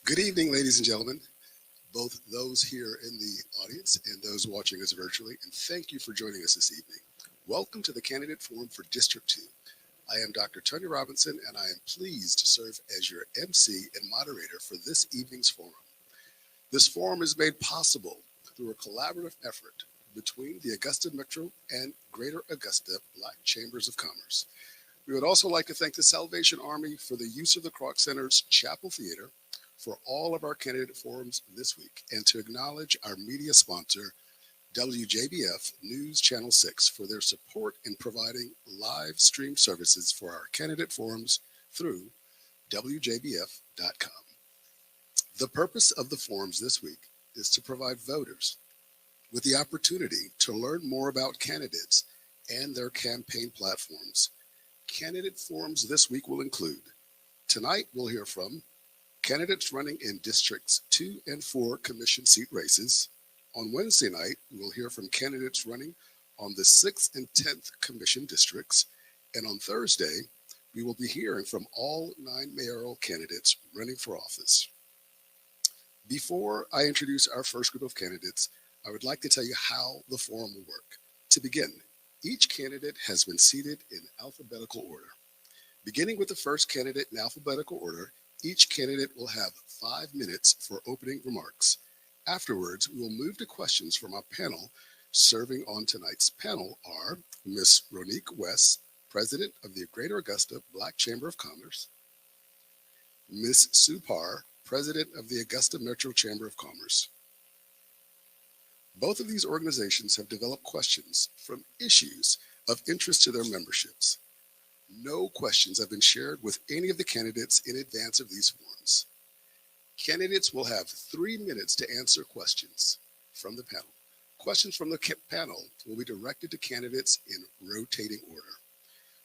Good evening, ladies and gentlemen, both those here in the audience and those watching us virtually, and thank you for joining us this evening. Welcome to the Candidate Forum for District 2. I am Dr. Tony Robinson, and I am pleased to serve as your MC and moderator for this evening's forum. This forum is made possible through a collaborative effort between the Augusta Metro and Greater Augusta Black Chambers of Commerce. We would also like to thank the Salvation Army for the use of the Kroc Center's Chapel Theater for all of our candidate forums this week, and to acknowledge our media sponsor, WJBF News Channel 6, for their support in providing live stream services for our candidate forums through WJBF.com. The purpose of the forums this week is to provide voters with the opportunity to learn more about candidates and their campaign platforms. Candidate forums this week will include: tonight we'll hear from candidates running in Districts 2 and 4 commission seat races. On Wednesday night, we'll hear from candidates running on the 6th and 10th commission districts. And on Thursday, we will be hearing from all 9 mayoral candidates running for office. Before I introduce our first group of candidates, I would like to tell you how the forum will work. To begin, each candidate has been seated in alphabetical order. Beginning with the first candidate in alphabetical order, each candidate will have 5 minutes for opening remarks. Afterwards, we will move to questions from our panel. Serving on tonight's panel are Ms. Ronique West, President of the Greater Augusta Black Chamber of Commerce, Ms. Sue Parr, President of the Augusta Metro Chamber of Commerce. Both of these organizations have developed questions from issues of interest to their memberships. No questions have been shared with any of the candidates in advance of these forums. Candidates will have 3 minutes to answer questions from the panel. Questions from the panel will be directed to candidates in rotating order.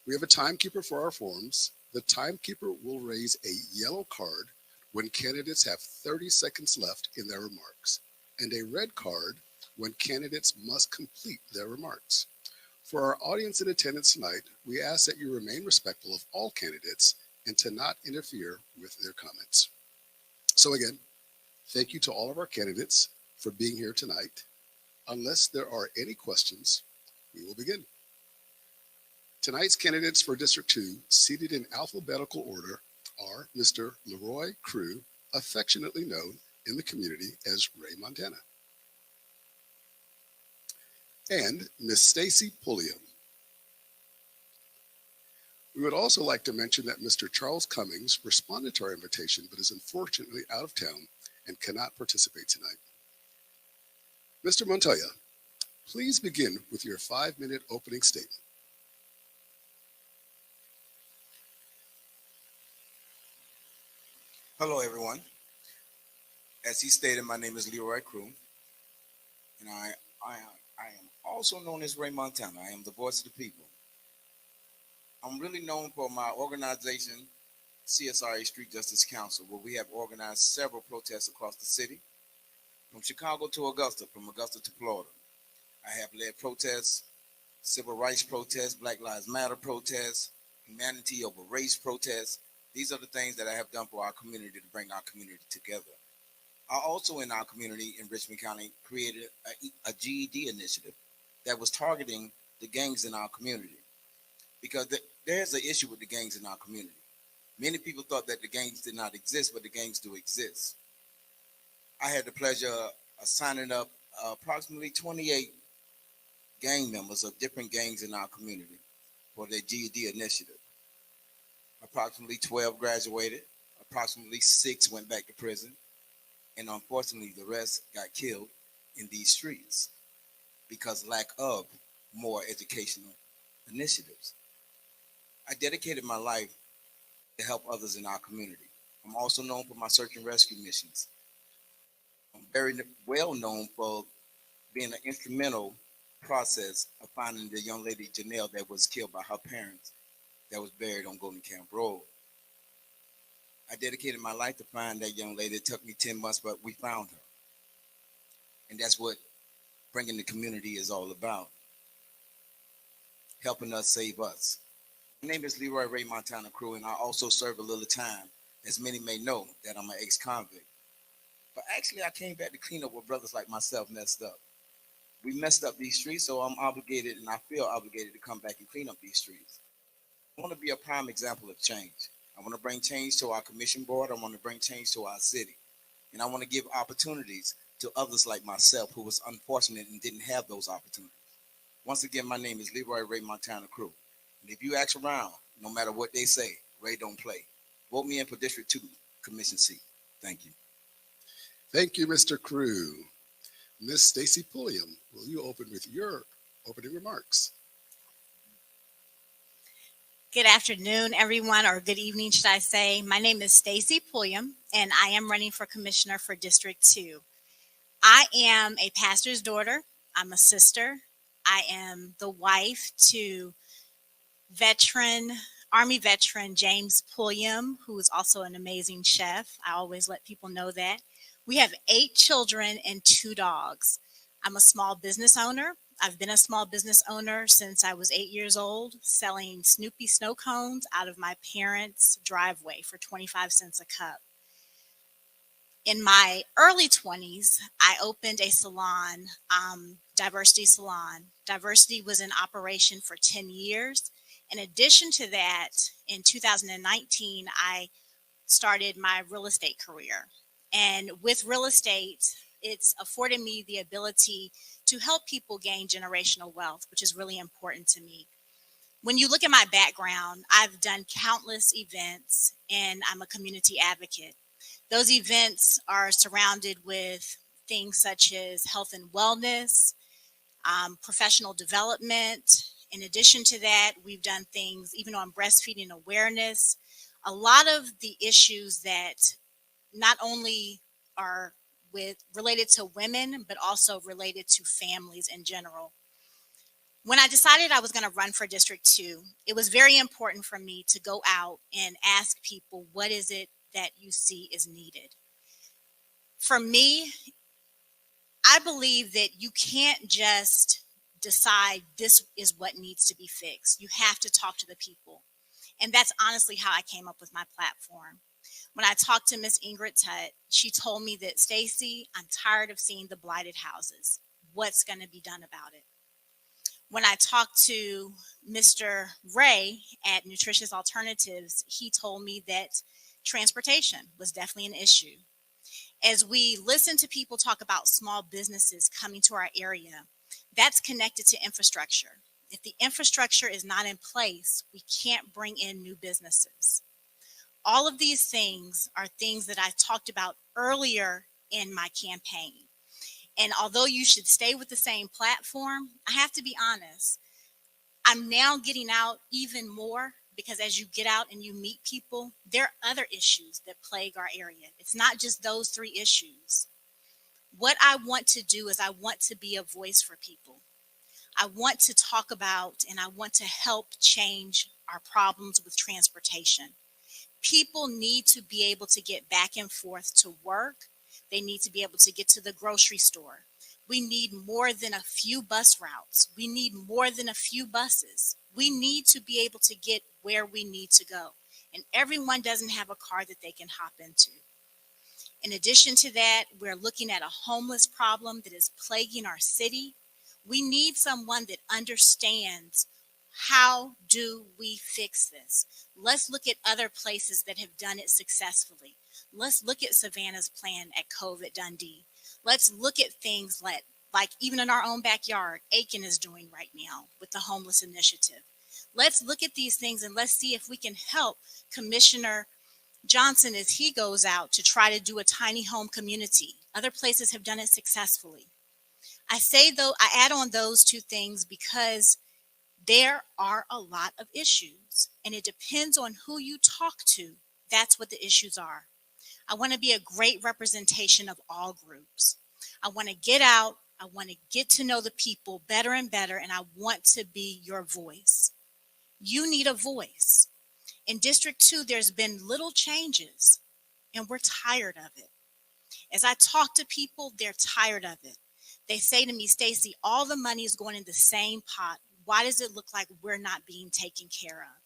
We have a timekeeper for our forums. The timekeeper will raise a yellow card when candidates have 30 seconds left in their remarks, and a red card when candidates must complete their remarks. For our audience in attendance tonight, we ask that you remain respectful of all candidates and to not interfere with their comments. So again, thank you to all of our candidates for being here tonight. Unless there are any questions, we will begin. Tonight's candidates for District 2, seated in alphabetical order, are Mr. Leroy Crew, affectionately known in the community as Ray Montana, and Ms. Stacy Pulliam. We would also like to mention that Mr. Charles Cummings responded to our invitation, but is unfortunately out of town and cannot participate tonight. Mr. Montoya, please begin with your 5-minute opening statement. Hello, everyone. As he stated, my name is Leroy Crew, and I am also known as Ray Montana. I am the voice of the people. I'm really known for my organization, CSRA Street Justice Council, where we have organized several protests across the city, from Chicago to Augusta, from Augusta to Florida. I have led protests, civil rights protests, Black Lives Matter protests, humanity over race protests. These are the things that I have done for our community to bring our community together. I also, in our community in Richmond County, created a GED initiative that was targeting the gangs in our community, because there's an issue with the gangs in our community. Many people thought that the gangs did not exist, but the gangs do exist. I had the pleasure of signing up approximately 28 gang members of different gangs in our community for their GED initiative. Approximately 12 graduated, approximately 6 went back to prison, and unfortunately the rest got killed in these streets because lack of more educational initiatives. I dedicated my life to help others in our community. I'm also known for my search and rescue missions. I'm very well known for being an instrumental process of finding the young lady Janelle that was killed by her parents, that was buried on Golden Camp Road. I dedicated my life to find that young lady. It took me 10 months, but we found her. And that's what bringing the community is all about, helping us save us. My name is Leroy Ray Montana Crew, and I also serve a little time. As many may know, that I'm an ex-convict. But actually, I came back to clean up what brothers like myself messed up. We messed up these streets, so I'm obligated, and I feel obligated to come back and clean up these streets. I want to be a prime example of change. I want to bring change to our commission board. I want to bring change to our city. And I want to give opportunities to others like myself who was unfortunate and didn't have those opportunities. Once again, my name is Leroy Ray Montana Crew. And if you ask around, no matter what they say, Ray don't play. Vote me in for District 2 Commission seat. Thank you. Thank you, Mr. Crew. Miss Stacy Pulliam, will you open with your opening remarks? Good afternoon, everyone, or good evening, should I say. My name is Stacy Pulliam, and I am running for commissioner for District 2. I am a pastor's daughter. I'm a sister. I am the wife to Army veteran James Pulliam, who is also an amazing chef. I always let people know that. We have 8 children and 2 dogs. I'm a small business owner. I've been a small business owner since I was 8 years old, selling Snoopy snow cones out of my parents' driveway for 25 cents a cup. In my early 20s, I opened a salon, Diversity Salon. Diversity was in operation for 10 years. In addition to that, in 2019, I started my real estate career. And with real estate, it's afforded me the ability to help people gain generational wealth, which is really important to me. When you look at my background, I've done countless events and I'm a community advocate. Those events are surrounded with things such as health and wellness, professional development. In addition to that, we've done things even on breastfeeding awareness. A lot of the issues that not only are related to women, but also related to families in general. When I decided I was going to run for District 2, it was very important for me to go out and ask people, what is it that you see is needed? For me, I believe that you can't just decide this is what needs to be fixed. You have to talk to the people. And that's honestly how I came up with my platform. When I talked to Miss Ingrid Tutt, she told me that, Stacy, I'm tired of seeing the blighted houses. What's going to be done about it? When I talked to Mr. Ray at Nutritious Alternatives, he told me that transportation was definitely an issue. As we listen to people talk about small businesses coming to our area, that's connected to infrastructure. If the infrastructure is not in place, we can't bring in new businesses. All of these things are things that I talked about earlier in my campaign. And although you should stay with the same platform, I have to be honest, I'm now getting out even more because as you get out and you meet people, there are other issues that plague our area. It's not just those 3 issues. What I want to do is I want to be a voice for people. I want to talk about and I want to help change our problems with transportation. People need to be able to get back and forth to work. They need to be able to get to the grocery store. We need more than a few bus routes. We need more than a few buses. We need to be able to get where we need to go. And everyone doesn't have a car that they can hop into. In addition to that, we're looking at a homeless problem that is plaguing our city. We need someone that understands how do we fix this? Let's look at other places that have done it successfully. Let's look at Savannah's plan at Cove at Dundee. Let's look at things like even in our own backyard, Aiken is doing right now with the homeless initiative. Let's look at these things and let's see if we can help Commissioner Johnson as he goes out to try to do a tiny home community. Other places have done it successfully. I add on those 2 things because there are a lot of issues and it depends on who you talk to. That's what the issues are. I want to be a great representation of all groups. I want to get out. I want to get to know the people better and better, and I want to be your voice. You need a voice. In District 2, there's been little changes, and we're tired of it. As I talk to people, they're tired of it. They say to me, Stacy, all the money is going in the same pot. Why does it look like we're not being taken care of?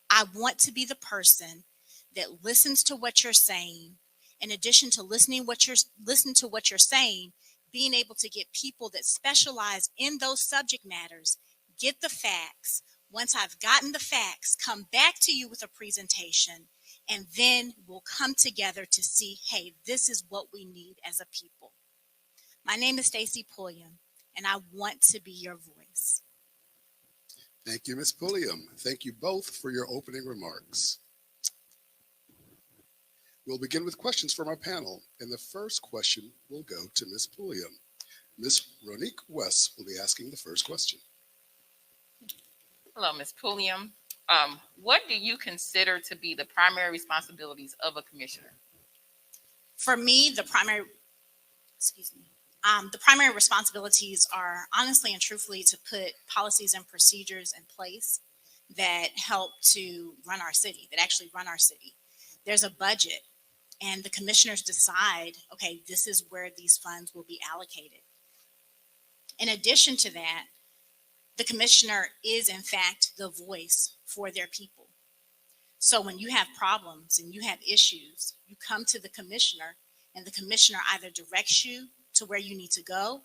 I want to be the person that listens to what you're saying In addition to listen to what you're saying, being able to get people that specialize in those subject matters, get the facts. Once I've gotten the facts, come back to you with a presentation, and then we'll come together to see, hey, this is what we need as a people. My name is Stacy Pulliam, and I want to be your voice. Thank you, Ms. Pulliam. Thank you both for your opening remarks. We'll begin with questions from our panel, and the first question will go to Ms. Pulliam. Ms. Ronique West will be asking the first question. Hello, Ms. Pulliam. What do you consider to be the primary responsibilities of a commissioner? For me, the primary responsibilities are honestly and truthfully to put policies and procedures in place that help to run our city, that actually run our city. There's a budget, and the commissioners decide, okay, this is where these funds will be allocated. In addition to that, the commissioner is in fact the voice for their people. So when you have problems and you have issues, you come to the commissioner, and the commissioner either directs you to where you need to go,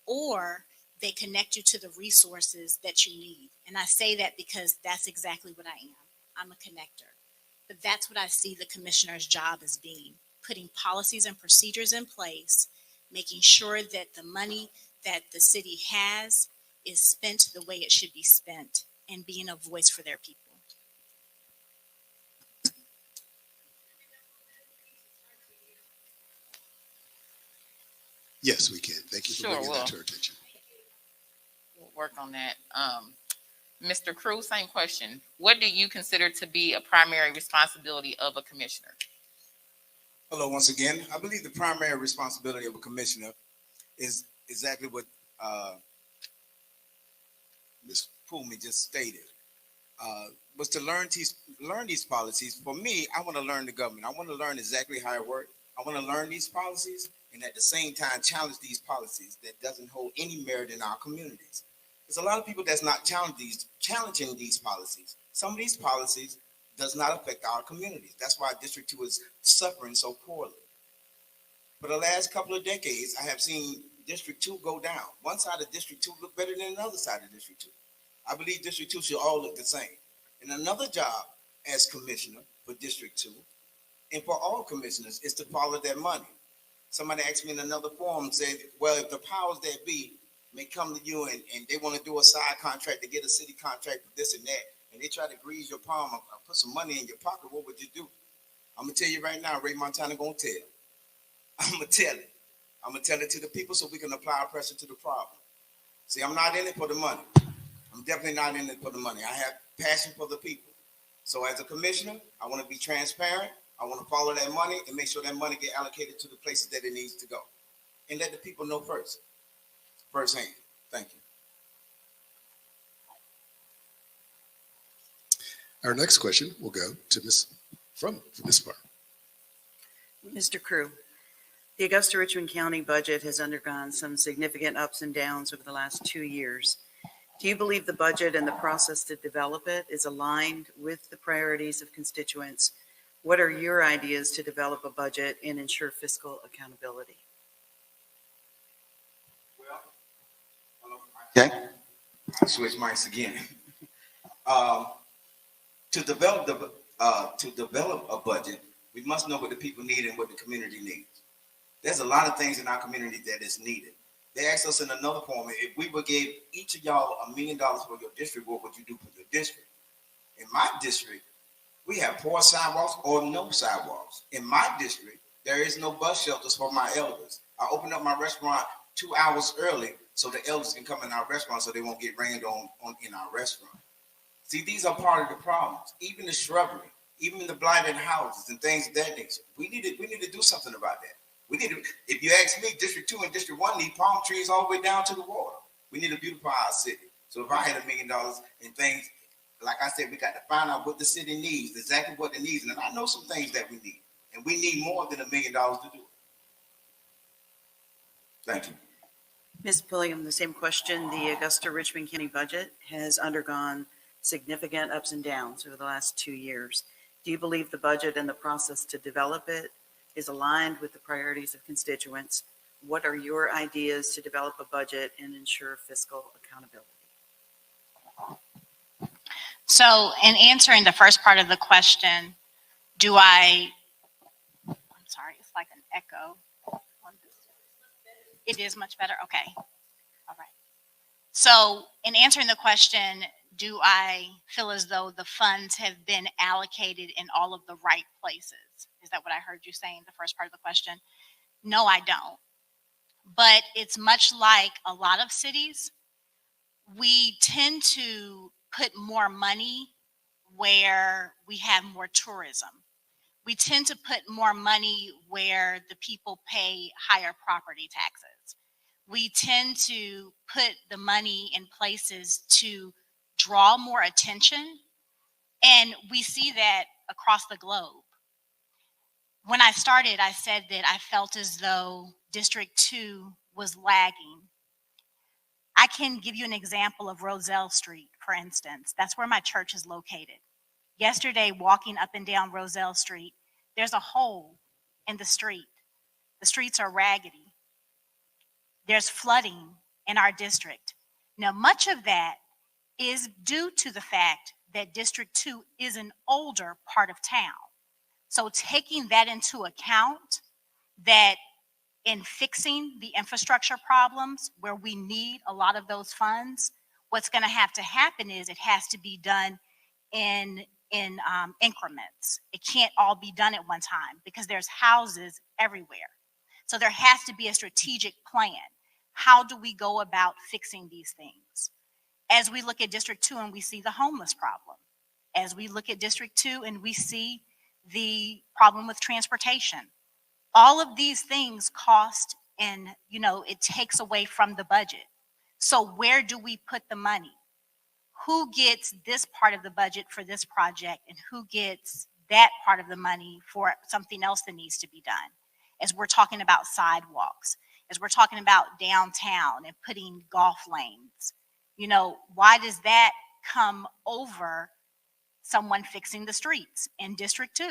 or they connect you to the resources that you need. And I say that because that's exactly what I am. I'm a connector. But that's what I see the commissioner's job as being, putting policies and procedures in place, making sure that the money that the city has is spent the way it should be spent, and being a voice for their people. Yes, we can. Thank you for bringing that to our attention. We'll work on that. Mr. Crew, same question. What do you consider to be a primary responsibility of a commissioner? Hello, once again. I believe the primary responsibility of a commissioner is exactly what Ms. Pullman just stated. Was to learn these policies. For me, I want to learn the government. I want to learn exactly how it works. I want to learn these policies, and at the same time challenge these policies that doesn't hold any merit in our communities. There's a lot of people that's not challenging these policies. Some of these policies does not affect our communities. That's why District 2 is suffering so poorly. For the last couple of decades, I have seen District 2 go down. One side of District 2 look better than another side of District 2. I believe District 2 should all look the same. And another job as commissioner for District 2 and for all commissioners is to follow their money. Somebody asked me in another forum, said, well, if the powers that be may come to you and they want to do a side contract to get a city contract for this and that, and they try to grease your palm or put some money in your pocket, what would you do? I'm going to tell you right now, Ray Montana going to tell. I'm going to tell it. I'm going to tell it to the people so we can apply pressure to the problem. See, I'm not in it for the money. I'm definitely not in it for the money. I have passion for the people. So as a commissioner, I want to be transparent. I want to follow that money and make sure that money get allocated to the places that it needs to go. And let the people know firsthand. Thank you. Our next question will go to Ms. Parr. Mr. Crew, the Augusta Richmond County budget has undergone some significant ups and downs over the last 2 years. Do you believe the budget and the process to develop it is aligned with the priorities of constituents? What are your ideas to develop a budget and ensure fiscal accountability? Okay. I'll switch mics again. To develop a budget, we must know what the people need and what the community needs. There's a lot of things in our community that is needed. They asked us in another form, if we would give each of y'all $1 million for your district, what would you do for your district? In my district, we have poor sidewalks or no sidewalks. In my district, there is no bus shelters for my elders. I opened up my restaurant 2 hours early so the elders can come in our restaurant so they won't get rained on in our restaurant. See, these are part of the problems. Even the shrubbery, even the blighted houses and things of that nature. We need to do something about that. We need to, if you ask me, District 2 and District 1 need palm trees all the way down to the water. We need to beautify our city. So if I had $1 million and things, like I said, we got to find out what the city needs, exactly what it needs. And I know some things that we need. And we need more than $1 million to do it. Thank you. Ms. Pulliam, the same question. The Augusta Richmond County budget has undergone significant ups and downs over the last 2 years. Do you believe the budget and the process to develop it is aligned with the priorities of constituents. What are your ideas to develop a budget and ensure fiscal accountability? So in answering the first part of the question, I'm sorry, it's like an echo. It is much better? Okay. All right. So in answering the question, do I feel as though the funds have been allocated in all of the right places? Is that what I heard you saying, the first part of the question? No, I don't. But it's much like a lot of cities. We tend to put more money where we have more tourism. We tend to put more money where the people pay higher property taxes. We tend to put the money in places to draw more attention, and we see that across the globe. When I started, I said that I felt as though District 2 was lagging. I can give you an example of Roselle Street, for instance. That's where my church is located. Yesterday, walking up and down Roselle Street, there's a hole in the street. The streets are raggedy. There's flooding in our district. Now, much of that is due to the fact that District 2 is an older part of town. So taking that into account, that in fixing the infrastructure problems where we need a lot of those funds, what's going to have to happen is it has to be done in increments. It can't all be done at one time because there's houses everywhere. So there has to be a strategic plan. How do we go about fixing these things? As we look at District 2 and we see the homeless problem, as we look at District 2 and we see the problem with transportation, all of these things cost, and it takes away from the budget. So where do we put the money? Who gets this part of the budget for this project and who gets that part of the money for something else that needs to be done? As we're talking about sidewalks, as we're talking about downtown and putting golf lanes, why does that come over someone fixing the streets in District 2?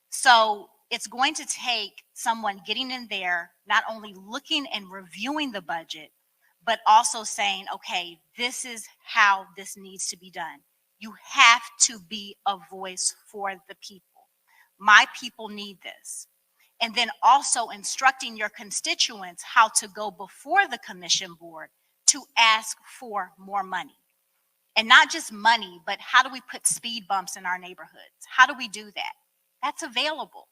So it's going to take someone getting in there, not only looking and reviewing the budget, but also saying, okay, this is how this needs to be done. You have to be a voice for the people. My people need this. And then also instructing your constituents how to go before the commission board to ask for more money. And not just money, but how do we put speed bumps in our neighborhoods? How do we do that? That's available.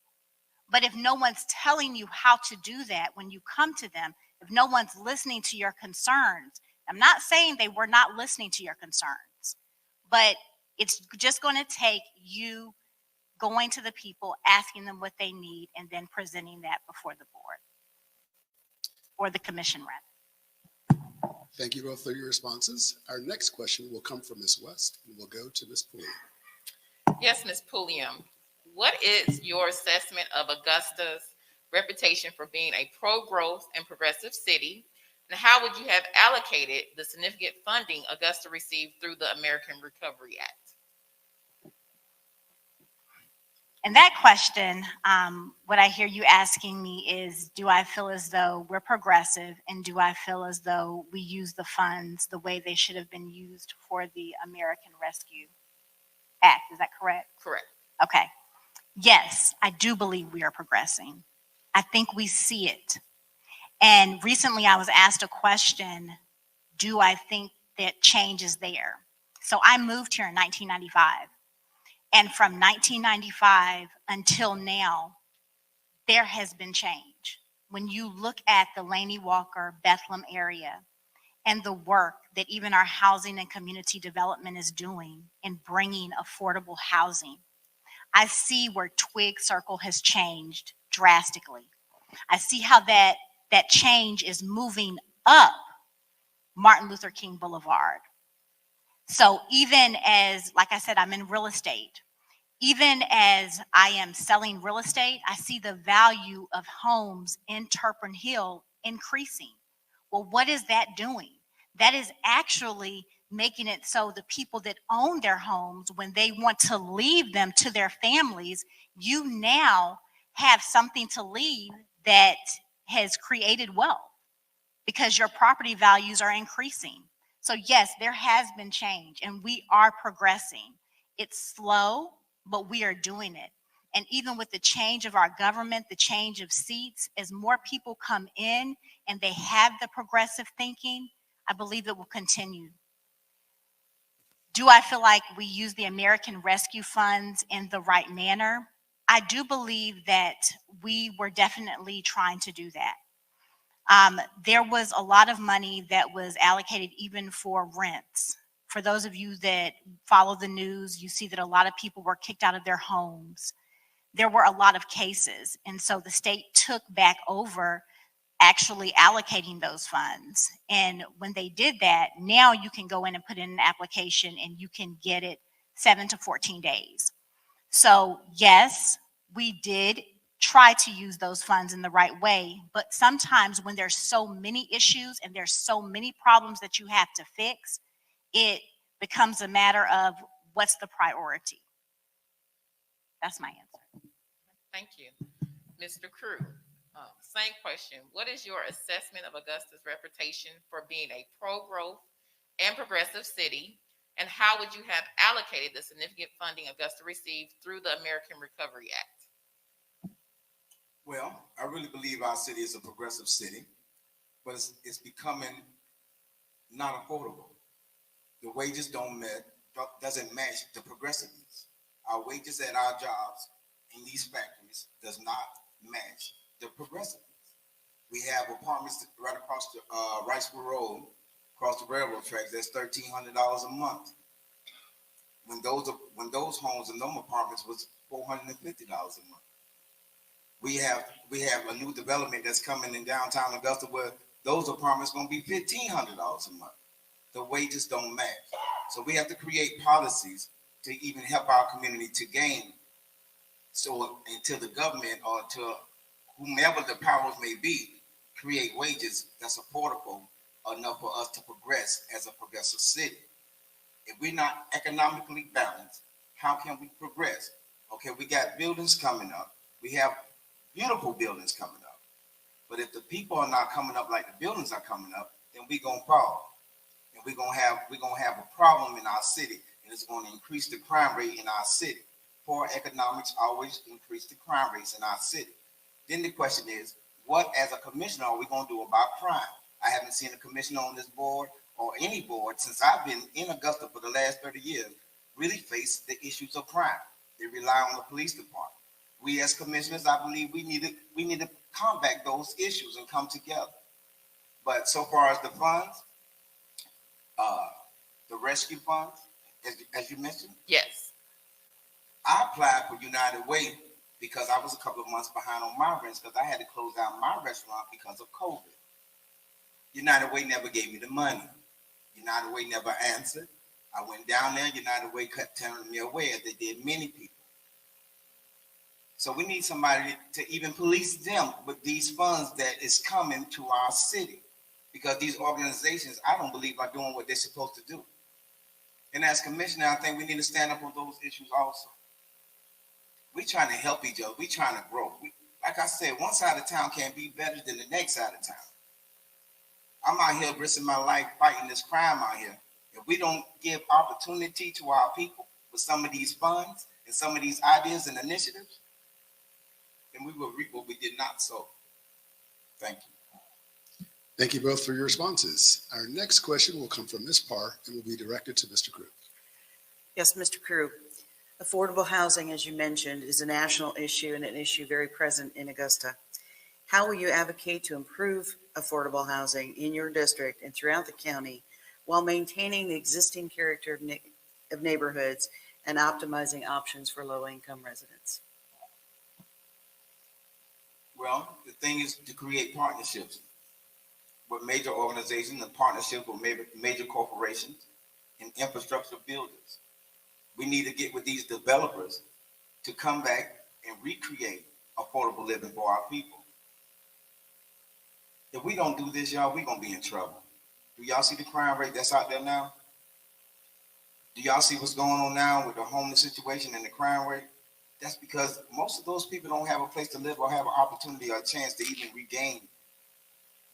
But if no one's telling you how to do that when you come to them, if no one's listening to your concerns, I'm not saying they were not listening to your concerns, but it's just going to take you going to the people, asking them what they need, and then presenting that before the board or the commission rather. Thank you both for your responses. Our next question will come from Ms. West, and we'll go to Ms. Pulliam. Yes, Ms. Pulliam. What is your assessment of Augusta's reputation for being a pro-growth and progressive city? And how would you have allocated the significant funding Augusta received through the American Recovery Act? And that question, what I hear you asking me is, do I feel as though we're progressive, and do I feel as though we use the funds the way they should have been used for the American Rescue Act? Is that correct? Correct. Okay. Yes, I do believe we are progressing. I think we see it. And recently I was asked a question, do I think that change is there? So I moved here in 1995. And from 1995 until now, there has been change. When you look at the Laney Walker, Bethlehem area, and the work that even our housing and community development is doing in bringing affordable housing, I see where Twig Circle has changed drastically. I see how that change is moving up Martin Luther King Boulevard. So even as, like I said, I'm in real estate. Even as I am selling real estate, I see the value of homes in Turpin Hill increasing. Well, what is that doing? That is actually making it so the people that own their homes, when they want to leave them to their families, you now have something to leave that has created wealth because your property values are increasing. So yes, there has been change and we are progressing. It's slow, but we are doing it. And even with the change of our government, the change of seats, as more people come in and they have the progressive thinking, I believe it will continue. Do I feel like we use the American Rescue Funds in the right manner? I do believe that we were definitely trying to do that. There was a lot of money that was allocated even for rents. For those of you that follow the news, you see that a lot of people were kicked out of their homes. There were a lot of cases, and so the state took back over actually allocating those funds. And when they did that, now you can go in and put in an application and you can get it 7 to 14 days. So yes, we did try to use those funds in the right way, but sometimes when there's so many issues and there's so many problems that you have to fix, it becomes a matter of what's the priority. That's my answer. Thank you. Mr. Crew, same question. What is your assessment of Augusta's reputation for being a pro-growth and progressive city? And how would you have allocated the significant funding Augusta received through the American Recovery Act? Well, I really believe our city is a progressive city, but it's becoming not affordable. The wages doesn't match the progressiveness. Our wages at our jobs in these factories does not match the progressiveness. We have apartments right across the Riceville Road, across the railroad tracks. That's $1,300 a month. When those homes and those apartments was $450 a month. We have a new development that's coming in downtown Augusta where those apartments going to be $1,500 a month. The wages don't match. So we have to create policies to even help our community to gain. So until the government or to whomever the powers may be, create wages that's affordable enough for us to progress as a progressive city. If we're not economically balanced, how can we progress? Okay, we got buildings coming up. We have beautiful buildings coming up. But if the people are not coming up like the buildings are coming up, then we're gonna fall. And we're gonna have a problem in our city, and it's going to increase the crime rate in our city. Poor economics always increase the crime rates in our city. Then the question is, what as a commissioner are we going to do about crime? I haven't seen a commissioner on this board or any board since I've been in Augusta for the last 30 years really face the issues of crime. They rely on the police department. We as commissioners, I believe we need to combat those issues and come together. But so far as the funds, the rescue funds, as you mentioned, Yes. I applied for United Way because I was a couple of months behind on my rents because I had to close down my restaurant because of COVID. United Way never gave me the money. United Way never answered. I went down there. United Way kept turning me away, as they did many people. So we need somebody to even police them with these funds that is coming to our city, because these organizations, I don't believe, are doing what they're supposed to do. And as commissioner, I think we need to stand up on those issues also. We're trying to help each other. We're trying to grow. Like I said, one side of town can't be better than the next side of town. I'm out here risking my life fighting this crime out here. If we don't give opportunity to our people with some of these funds and some of these ideas and initiatives, then we will reap what we did not sow. Thank you. Thank you both for your responses. Our next question will come from Ms. Parr and will be directed to Mr. Crew. Yes, Mr. Crew. Affordable housing, as you mentioned, is a national issue and an issue very present in Augusta. How will you advocate to improve affordable housing in your district and throughout the county while maintaining the existing character of neighborhoods and optimizing options for low-income residents? Well, the thing is to create partnerships with major organizations and partnerships with major corporations and infrastructure builders. We need to get with these developers to come back and recreate affordable living for our people. If we don't do this, y'all, we're going to be in trouble. Do y'all see the crime rate that's out there now? Do y'all see what's going on now with the homeless situation and the crime rate? That's because most of those people don't have a place to live or have an opportunity or a chance to even regain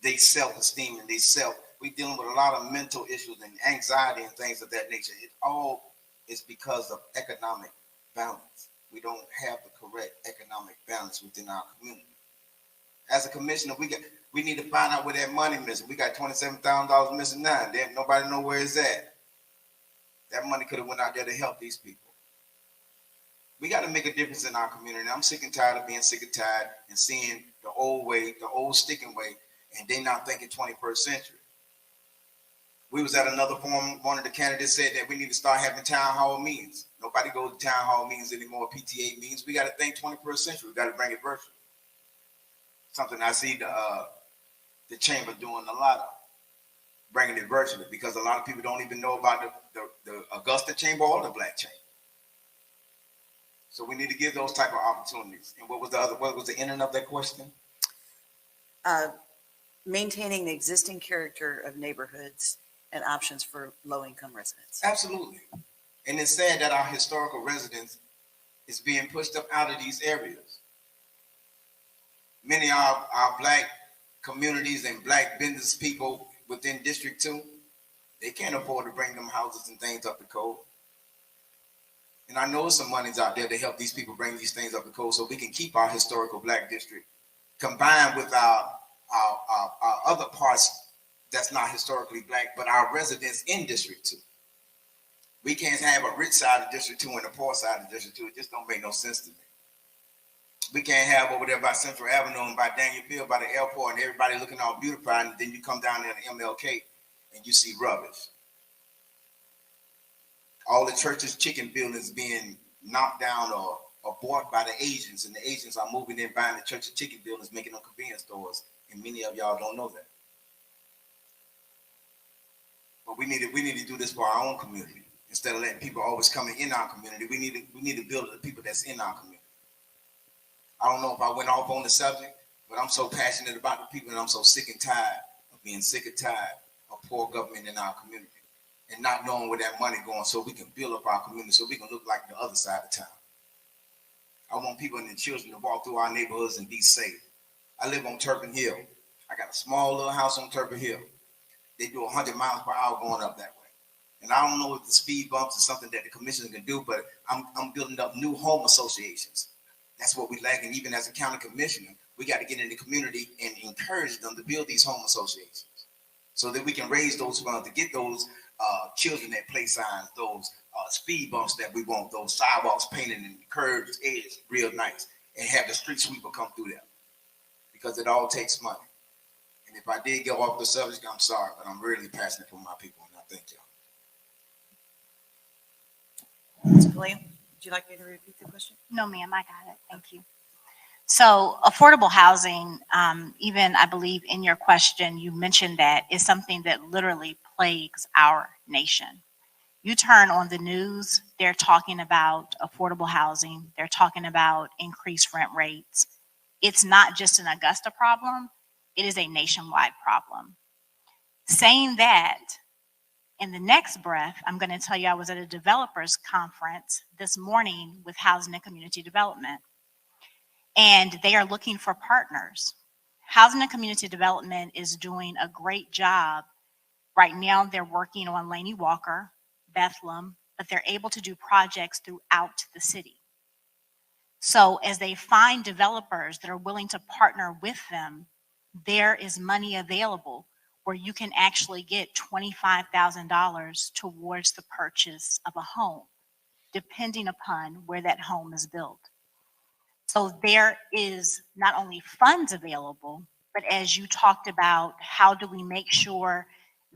their self-esteem and their self. We're dealing with a lot of mental issues and anxiety and things of that nature. It all is because of economic balance. We don't have the correct economic balance within our community. As a commissioner, we need to find out where that money missing. We got $27,000 missing now. Then nobody know where it's at. That money could have went out there to help these people. We got to make a difference in our community. I'm sick and tired of being sick and tired and seeing the old way, the old sticking way, and they not thinking 21st century. We was at another forum. One of the candidates said that we need to start having town hall meetings. Nobody goes to town hall meetings anymore, PTA meetings. We got to think 21st century. We got to bring it virtual. Something I see the chamber doing a lot of, bringing it virtually, because a lot of people don't even know about the Augusta chamber or the black chamber. So we need to give those type of opportunities. And what was the ending of that question? Maintaining the existing character of neighborhoods and options for low-income residents. Absolutely. And it's sad that our historical residents is being pushed up out of these areas. Many of our black communities and black business people within District 2, they can't afford to bring them houses and things up the code. And I know some money's out there to help these people bring these things up the code so we can keep our historical black district combined with our other parts that's not historically black, but our residents in District 2. We can't have a rich side of District 2 and a poor side of District 2. It just don't make no sense to me. We can't have over there by Central Avenue and by Daniel Field by the airport and everybody looking all beautified, and then you come down there to MLK and you see rubbish. All the churches' chicken buildings being knocked down or bought by the Asians, and the Asians are moving in, buying the church chicken buildings, making them convenience stores, and many of y'all don't know that. But we need to do this for our own community instead of letting people always come in our community. We need to build the people that's in our community. I don't know if I went off on the subject, but I'm so passionate about the people, and I'm so sick and tired of being sick and tired of poor government in our community and not knowing where that money going, so we can build up our community, so we can look like the other side of town. I want people and the children to walk through our neighborhoods and be safe. I live on Turpin Hill. I got a small little house on Turpin Hill. They do 100 miles per hour going up that way. And I don't know if the speed bumps is something that the commission can do, but I'm building up new home associations. That's what we lack. And even as a county commissioner, we got to get in the community and encourage them to build these home associations so that we can raise those funds to get those children that play signs, those speed bumps that we want, those sidewalks painted and curbs edged real nice, and have the street sweeper come through there, because it all takes money. And if I did go off the subject, I'm sorry, but I'm really passionate for my people, and I thank y'all. Ms. Pulliam, would you like me to repeat the question? No, ma'am, I got it. Thank you. So affordable housing, even I believe in your question, you mentioned that is something that literally plagues our nation. You turn on the news, they're talking about affordable housing. They're talking about increased rent rates. It's not just an Augusta problem. It is a nationwide problem. Saying that, in the next breath, I'm going to tell you I was at a developers conference this morning with Housing and Community Development, and they are looking for partners. Housing and Community Development is doing a great job. Right now, they're working on Laney Walker, Bethlehem, but they're able to do projects throughout the city. So as they find developers that are willing to partner with them, there is money available where you can actually get $25,000 towards the purchase of a home, depending upon where that home is built. So there is not only funds available, but as you talked about, how do we make sure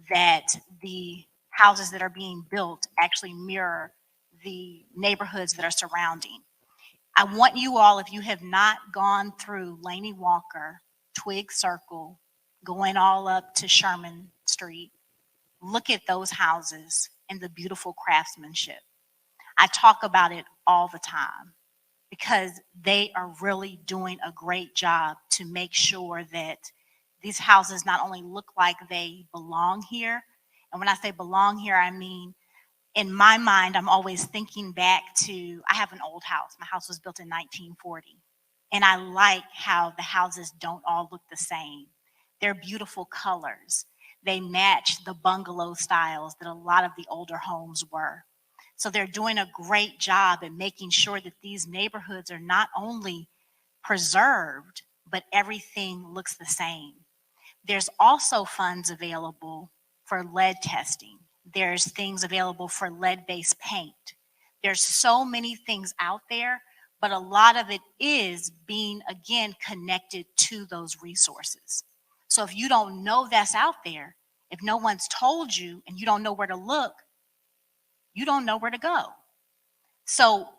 that the houses that are being built actually mirror the neighborhoods that are surrounding. I want you all, if you have not gone through Laney Walker, Twig Circle, going all up to Sherman Street, look at those houses and the beautiful craftsmanship. I talk about it all the time because they are really doing a great job to make sure that these houses not only look like they belong here, and when I say belong here, I mean in my mind, I'm always thinking back to, I have an old house. My house was built in 1940. And I like how the houses don't all look the same. They're beautiful colors. They match the bungalow styles that a lot of the older homes were. So they're doing a great job at making sure that these neighborhoods are not only preserved, but everything looks the same. There's also funds available for lead testing. There's things available for lead-based paint. There's so many things out there, but a lot of it is being, again, connected to those resources. So if you don't know that's out there, if no one's told you and you don't know where to look, you don't know where to go. So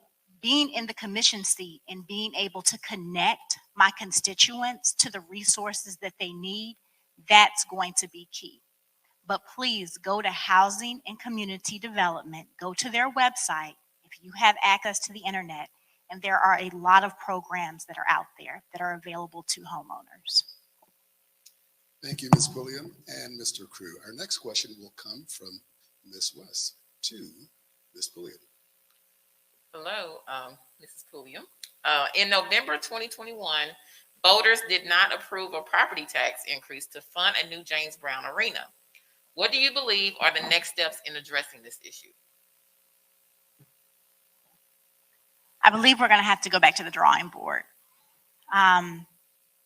being in the commission seat and being able to connect my constituents to the resources that they need, that's going to be key. But please go to Housing and Community Development, go to their website if you have access to the internet, and there are a lot of programs that are out there that are available to homeowners. Thank you, Ms. Pulliam and Mr. Crew. Our next question will come from Ms. West to Ms. Pulliam. Hello, Mrs. Pulliam. In November 2021, voters did not approve a property tax increase to fund a new James Brown Arena. What do you believe are the next steps in addressing this issue? I believe we're going to have to go back to the drawing board.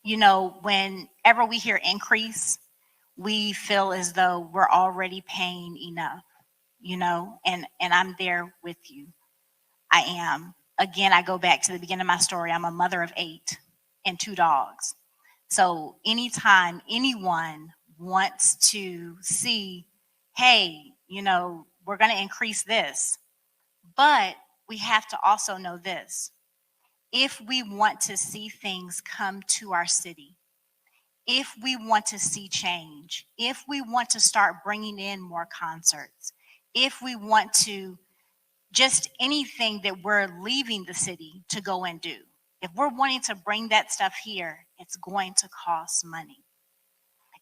You know, whenever we hear increase, we feel as though we're already paying enough, you know, and I'm there with you. I am. Again, I go back to the beginning of my story. I'm a mother of 8 and 2 dogs. So anytime anyone wants to see, hey, you know, we're going to increase this, but we have to also know this. If we want to see things come to our city, if we want to see change, if we want to start bringing in more concerts, if we want to just anything that we're leaving the city to go and do, if we're wanting to bring that stuff here, it's going to cost money.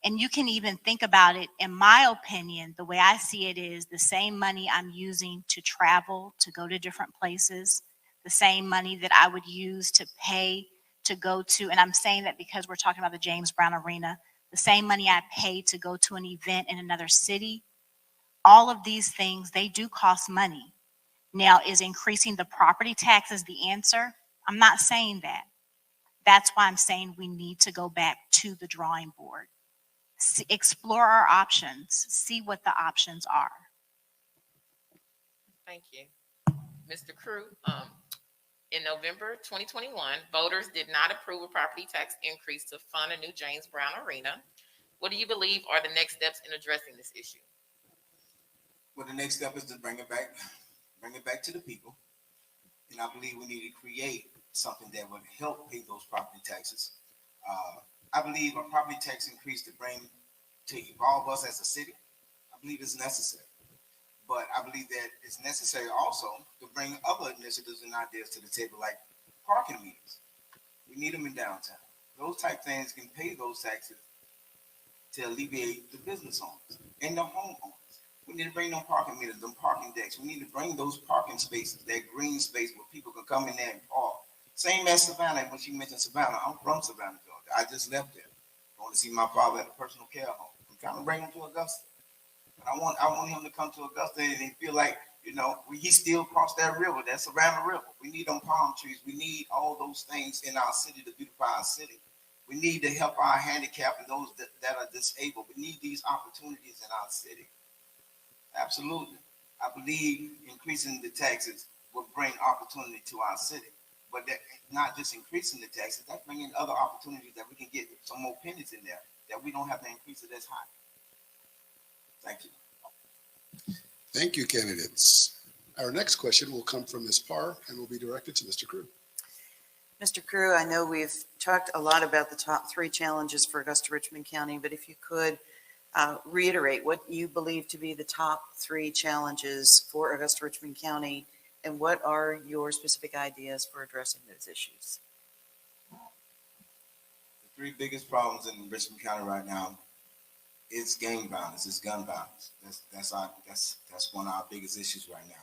And you can even think about it, in my opinion, the way I see it is the same money I'm using to travel, to go to different places, the same money that I would use to pay to go to, and I'm saying that because we're talking about the James Brown Arena, the same money I pay to go to an event in another city, all of these things, they do cost money. Now, is increasing the property taxes the answer? I'm not saying that. That's why I'm saying we need to go back to the drawing board. Explore our options, see what the options are. Thank you. Mr. Crew, in November 2021, voters did not approve a property tax increase to fund a new James Brown Arena. What do you believe are the next steps in addressing this issue? Well, the next step is to bring it back to the people. And I believe we need to create something that would help pay those property taxes. I believe a property tax increase to evolve us as a city, I believe is necessary. But I believe that it's necessary also to bring other initiatives and ideas to the table, like parking meters. We need them in downtown. Those type things can pay those taxes to alleviate the business owners and the homeowners. We need to bring them parking meters, them parking decks. We need to bring those parking spaces, that green space where people can come in there and park. Same as Savannah, when she mentioned Savannah. I'm from Savannah, Georgia. I just left there. I want to see my father at a personal care home. I'm trying to bring him to Augusta. But I want him to come to Augusta and he feel like, you know, he still crossed that river, that Savannah River. We need them palm trees. We need all those things in our city to beautify our city. We need to help our handicapped and those that are disabled. We need these opportunities in our city. Absolutely. I believe increasing the taxes will bring opportunity to our city. But that not just increasing the taxes, that's bringing other opportunities that we can get some more pennies in there, that we don't have to increase it as high. Thank you. Thank you, candidates. Our next question will come from Ms. Parr and will be directed to Mr. Crew. Mr. Crew, I know we've talked a lot about the top 3 challenges for Augusta Richmond County, but if you could reiterate what you believe to be the top 3 challenges for Augusta Richmond County, and what are your specific ideas for addressing those issues? The 3 biggest problems in Richmond County right now it's gang violence, it's gun violence. That's one of our biggest issues right now.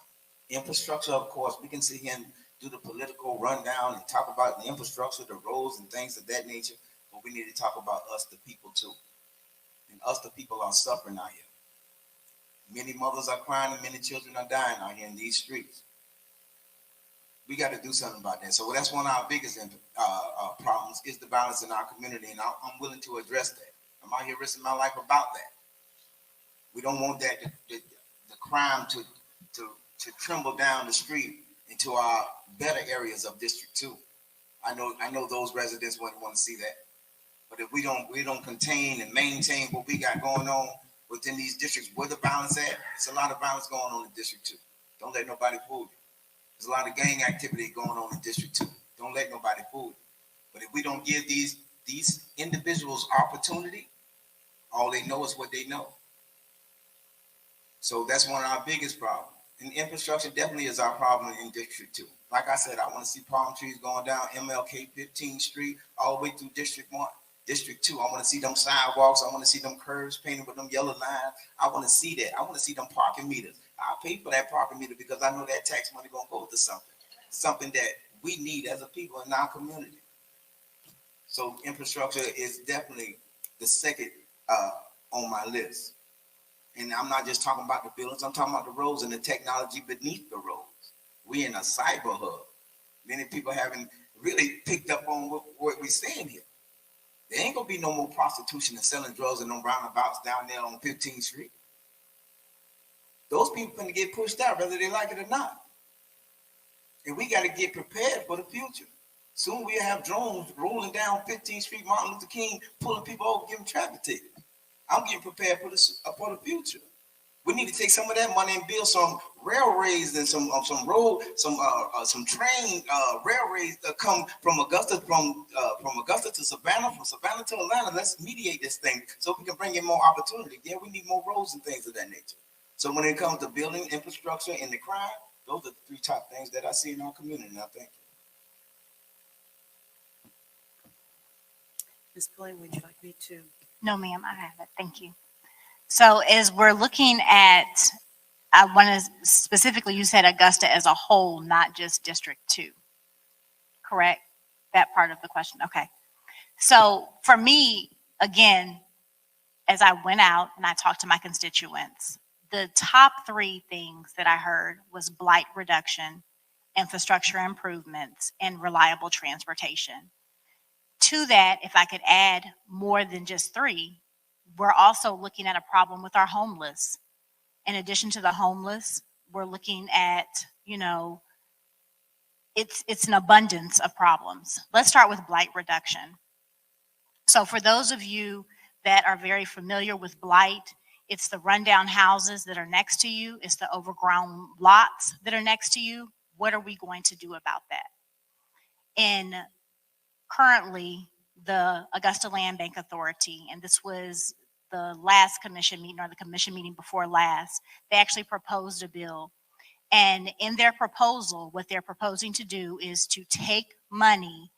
Infrastructure, of course, we can sit here and do the political rundown and talk about the infrastructure, the roads and things of that nature, but we need to talk about us, the people, too. And us, the people, are suffering out here. Many mothers are crying and many children are dying out here in these streets. We got to do something about that. So that's one of our biggest problems is the violence in our community, and I'm willing to address that. I'm out here risking my life about that. We don't want that the crime to tremble down the street into our better areas of District 2. I know those residents wouldn't want to see that. But if we don't contain and maintain what we got going on within these districts where the violence at, it's a lot of violence going on in District 2. Don't let nobody fool you. There's a lot of gang activity going on in District 2. Don't let nobody fool you. But if we don't give these individuals opportunity, all they know is what they know. So that's one of our biggest problems. And infrastructure definitely is our problem in District 2. Like I said, I want to see palm trees going down MLK 15th Street all the way through District 1. District 2, I want to see them sidewalks. I want to see them curves painted with them yellow lines. I want to see that. I want to see them parking meters. I'll pay for that parking meter because I know that tax money going to go to something that we need as a people in our community. So infrastructure is definitely the second on my list. And I'm not just talking about the buildings. I'm talking about the roads and the technology beneath the roads. We're in a cyber hub. Many people haven't really picked up on what we're saying here. There ain't gonna be no more prostitution and selling drugs in them roundabouts down there on 15th Street. Those people gonna get pushed out whether they like it or not. And we gotta get prepared for the future. Soon we'll have drones rolling down 15th Street, Martin Luther King, pulling people over, giving traffic tickets. I'm getting prepared for the future. We need to take some of that money and build some railways and some train railways that come from Augusta to Savannah, from Savannah to Atlanta. Let's mediate this thing so we can bring in more opportunity. Yeah, we need more roads and things of that nature. So when it comes to building infrastructure and the crime, those are the three top things that I see in our community. And I thank you. Ms. Pulliam, would you like me to? No, ma'am, I have it. Thank you. So as we're looking at, I want to specifically, you said Augusta as a whole, not just District 2, correct? That part of the question, okay. So for me, again, as I went out and I talked to my constituents, the top three things that I heard was blight reduction, infrastructure improvements, and reliable transportation. To that, if I could add more than just three, we're also looking at a problem with our homeless. In addition to the homeless, we're looking at, it's an abundance of problems. Let's start with blight reduction. So for those of you that are very familiar with blight, it's the rundown houses that are next to you. It's the overgrown lots that are next to you. What are we going to do about that? And currently, the Augusta Land Bank Authority, and this was the last commission meeting or the commission meeting before last, they actually proposed a bill. And in their proposal, what they're proposing to do is to take money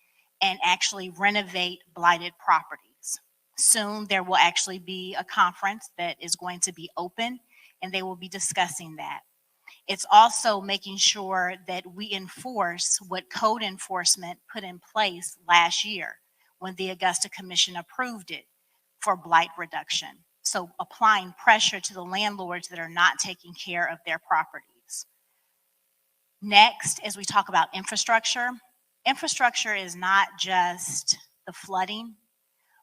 and actually renovate blighted properties. Soon there will actually be a conference that is going to be open, and they will be discussing that. It's also making sure that we enforce what code enforcement put in place last year when the Augusta Commission approved it for blight reduction. So applying pressure to the landlords that are not taking care of their properties. Next, as we talk about infrastructure, infrastructure is not just the flooding,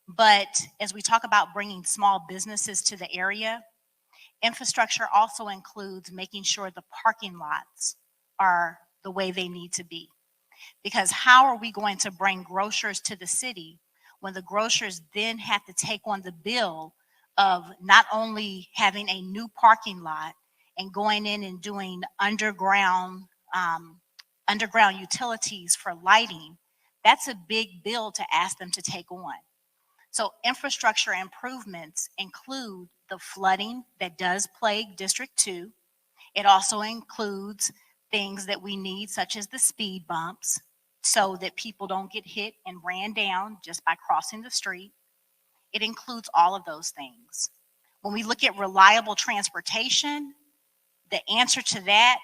but as we talk about bringing small businesses to the area, infrastructure also includes making sure the parking lots are the way they need to be. Because how are we going to bring grocers to the city when the grocers then have to take on the bill of not only having a new parking lot and going in and doing underground utilities for lighting? That's a big bill to ask them to take on. So infrastructure improvements include the flooding that does plague District 2. It also includes things that we need, such as the speed bumps, so that people don't get hit and ran down just by crossing the street. It includes all of those things. When we look at reliable transportation, the answer to that,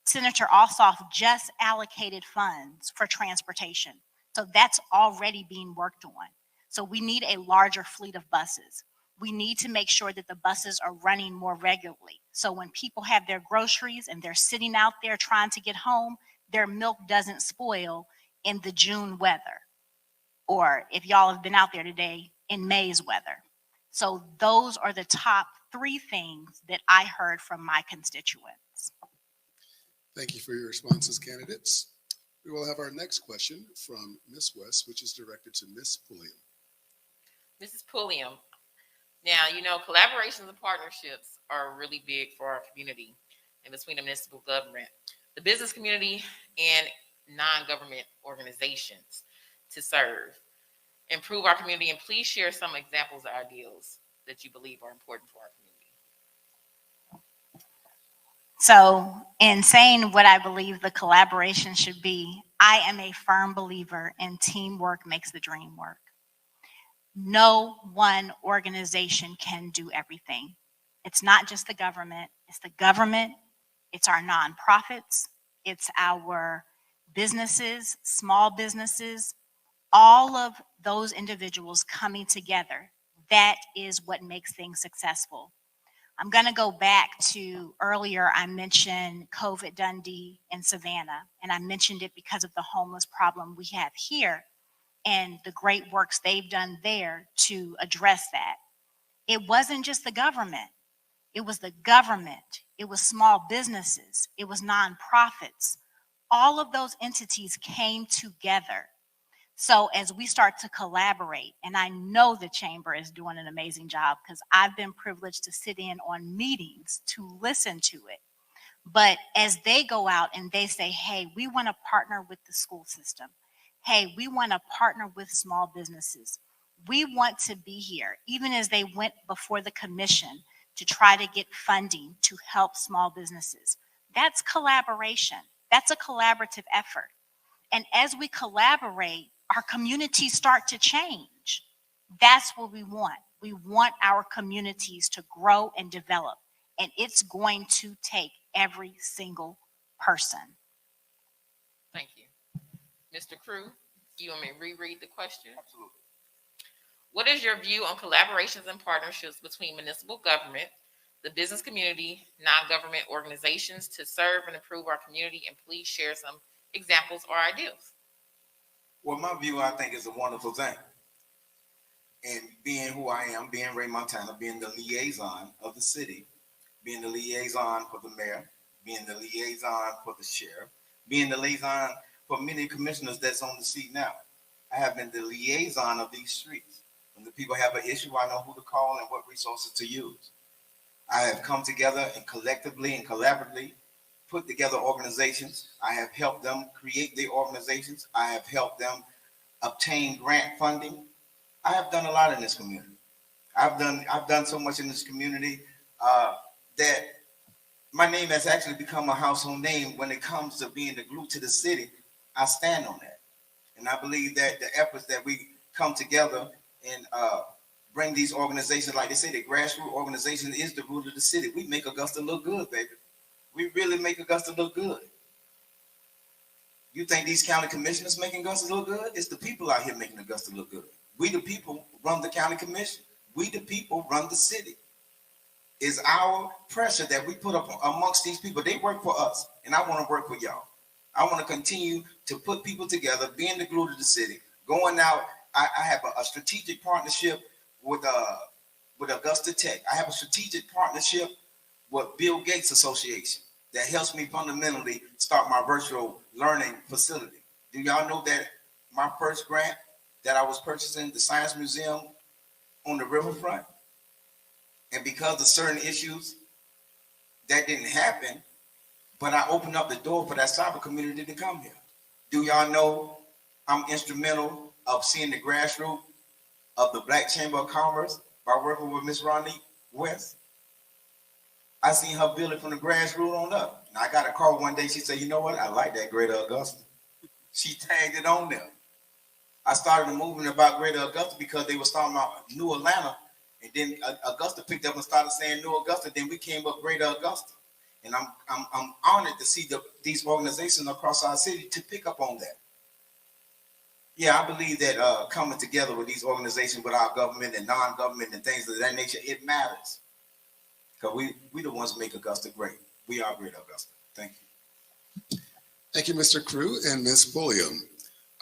Senator Ossoff just allocated funds for transportation. So that's already being worked on. So we need a larger fleet of buses. We need to make sure that the buses are running more regularly. So when people have their groceries and they're sitting out there trying to get home, their milk doesn't spoil in the June weather. Or if y'all have been out there today, in May's weather. So those are the top 3 things that I heard from my constituents. Thank you for your responses, candidates. We will have our next question from Ms. West, which is directed to Ms. Pulliam. Mrs. Pulliam, now, you know, collaborations and partnerships are really big for our community and between the municipal government, the business community, and non-government organizations to serve, improve our community, and please share some examples or ideals that you believe are important for our community. So in saying what I believe the collaboration should be, I am a firm believer in teamwork makes the dream work. No one organization can do everything. It's not just the government, it's our nonprofits, it's our businesses, small businesses, all of those individuals coming together. That is what makes things successful. I'm going to go back to earlier, I mentioned COVID Dundee and Savannah, and I mentioned it because of the homeless problem we have here and the great works they've done there to address that. It wasn't just the government. It was the government. It was small businesses. It was nonprofits. All of those entities came together. So as we start to collaborate, and I know the chamber is doing an amazing job because I've been privileged to sit in on meetings to listen to it. But as they go out and they say, hey, we want to partner with the school system. Hey, we want to partner with small businesses. We want to be here, even as they went before the commission to try to get funding to help small businesses. That's collaboration. That's a collaborative effort. And as we collaborate, our communities start to change. That's what we want. We want our communities to grow and develop. And it's going to take every single person. Thank you. Mr. Crew, you want me to reread the question? Absolutely. What is your view on collaborations and partnerships between municipal government, the business community, non-government organizations to serve and improve our community? And please share some examples or ideas. Well, my view, I think, is a wonderful thing. And being who I am, being Ray Montana, being the liaison of the city, being the liaison for the mayor, being the liaison for the sheriff, being the liaison for many commissioners that's on the seat now. I have been the liaison of these streets. When the people have an issue, I know who to call and what resources to use. I have come together and collectively and collaboratively put together organizations. I have helped them create their organizations. I have helped them obtain grant funding. I have done a lot in this community. I've done so much in this community that my name has actually become a household name when it comes to being the glue to the city. I stand on that. And I believe that the efforts that we come together and bring these organizations, like they say, the grassroots organization is the root of the city. We make Augusta look good, baby. We really make Augusta look good. You think these county commissioners making Augusta look good? It's the people out here making Augusta look good. We the people run the county commission. We the people run the city. It's our pressure that we put up amongst these people. They work for us, and I want to work for y'all. I want to continue to put people together, being the glue to the city. Going out, I have a strategic partnership with Augusta Tech. I have a strategic partnership with Bill Gates Association that helps me fundamentally start my virtual learning facility. Do y'all know that my first grant that I was purchasing, the Science Museum on the riverfront, and because of certain issues, that didn't happen, but I opened up the door for that cyber community to come here. Do y'all know I'm instrumental of seeing the grassroots of the Black Chamber of Commerce by working with Miss Ronnie West? I seen her build it from the grassroots on up. And I got a call one day. She said, you know what? I like that Greater Augusta. She tagged it on there. I started a movement about Greater Augusta because they were starting about New Atlanta And then Augusta picked up and started saying New Augusta. Then we came up Greater Augusta. And I'm honored to see these organizations across our city to pick up on that. Yeah, I believe that coming together with these organizations, with our government and non-government and things of that nature, it matters. Because we the ones who make Augusta great. We are Greater Augusta. Thank you. Thank you, Mr. Crew and Ms. Pulliam.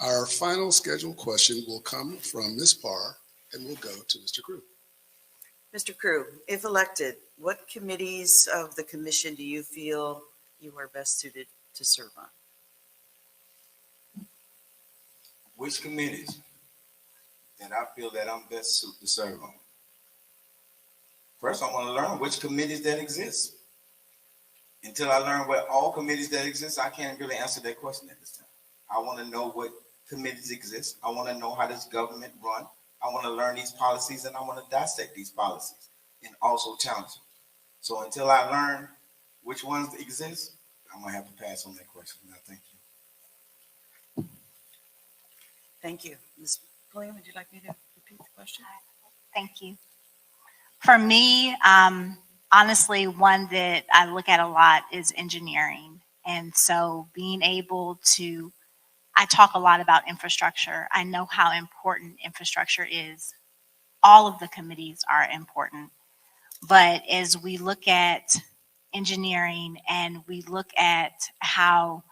Our final scheduled question will come from Ms. Parr and will go to Mr. Crew. Mr. Crew, if elected, what committees of the commission do you feel you are best suited to serve on? Which committees that I feel that I'm best suited to serve on? First, I want to learn which committees that exist. Until I learn what all committees that exist, I can't really answer that question at this time. I want to know what committees exist. I want to know how this government run. I want to learn these policies, and I want to dissect these policies and also challenge them. So until I learn which ones exist, I'm going to have to pass on that question. Now, thank you. Thank you. Ms. Pulliam, would you like me to repeat the question? Thank you. For me, honestly, one that I look at a lot is engineering. And so being able to, I talk a lot about infrastructure. I know how important infrastructure is. All of the committees are important. But as we look at engineering and we look at how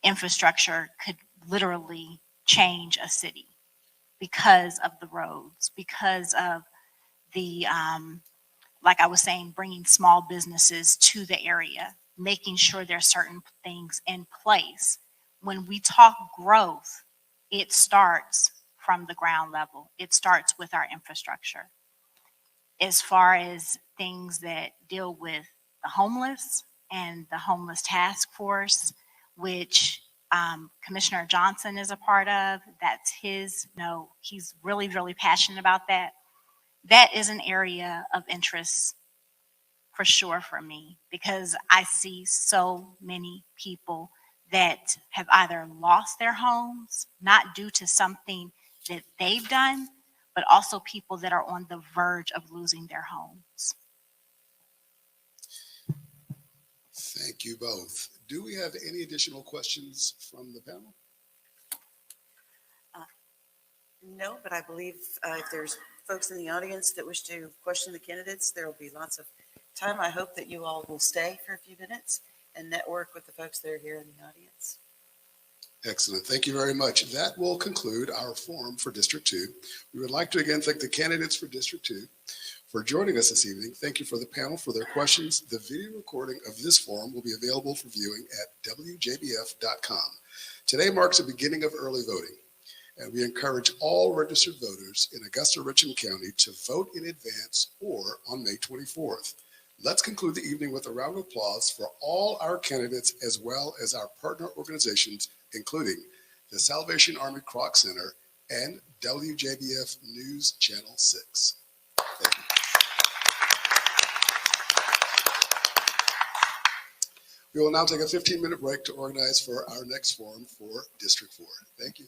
infrastructure could literally change a city because of the roads, because of the, like I was saying, bringing small businesses to the area, making sure there are certain things in place. When we talk growth, it starts from the ground level. It starts with our infrastructure. As far as things that deal with the homeless and the homeless task force, which Commissioner Johnson is a part of, that's his, he's really, really passionate about that. That is an area of interest for sure for me, because I see so many people that have either lost their homes, not due to something that they've done, but also people that are on the verge of losing their homes. Thank you both. Do we have any additional questions from the panel? No, but I believe if there's folks in the audience that wish to question the candidates, there will be lots of time. I hope that you all will stay for a few minutes and network with the folks that are here in the audience. Excellent. Thank you very much. That will conclude our forum for District 2. We would like to again thank the candidates for District 2 for joining us this evening. Thank you for the panel for their questions. The video recording of this forum will be available for viewing at WJBF.com. Today marks the beginning of early voting, and we encourage all registered voters in Augusta, Richmond County to vote in advance or on May 24th. Let's conclude the evening with a round of applause for all our candidates as well as our partner organizations, including the Salvation Army Kroc Center and WJBF News Channel 6. Thank you. We will now take a 15-minute break to organize for our next forum for District 4. Thank you.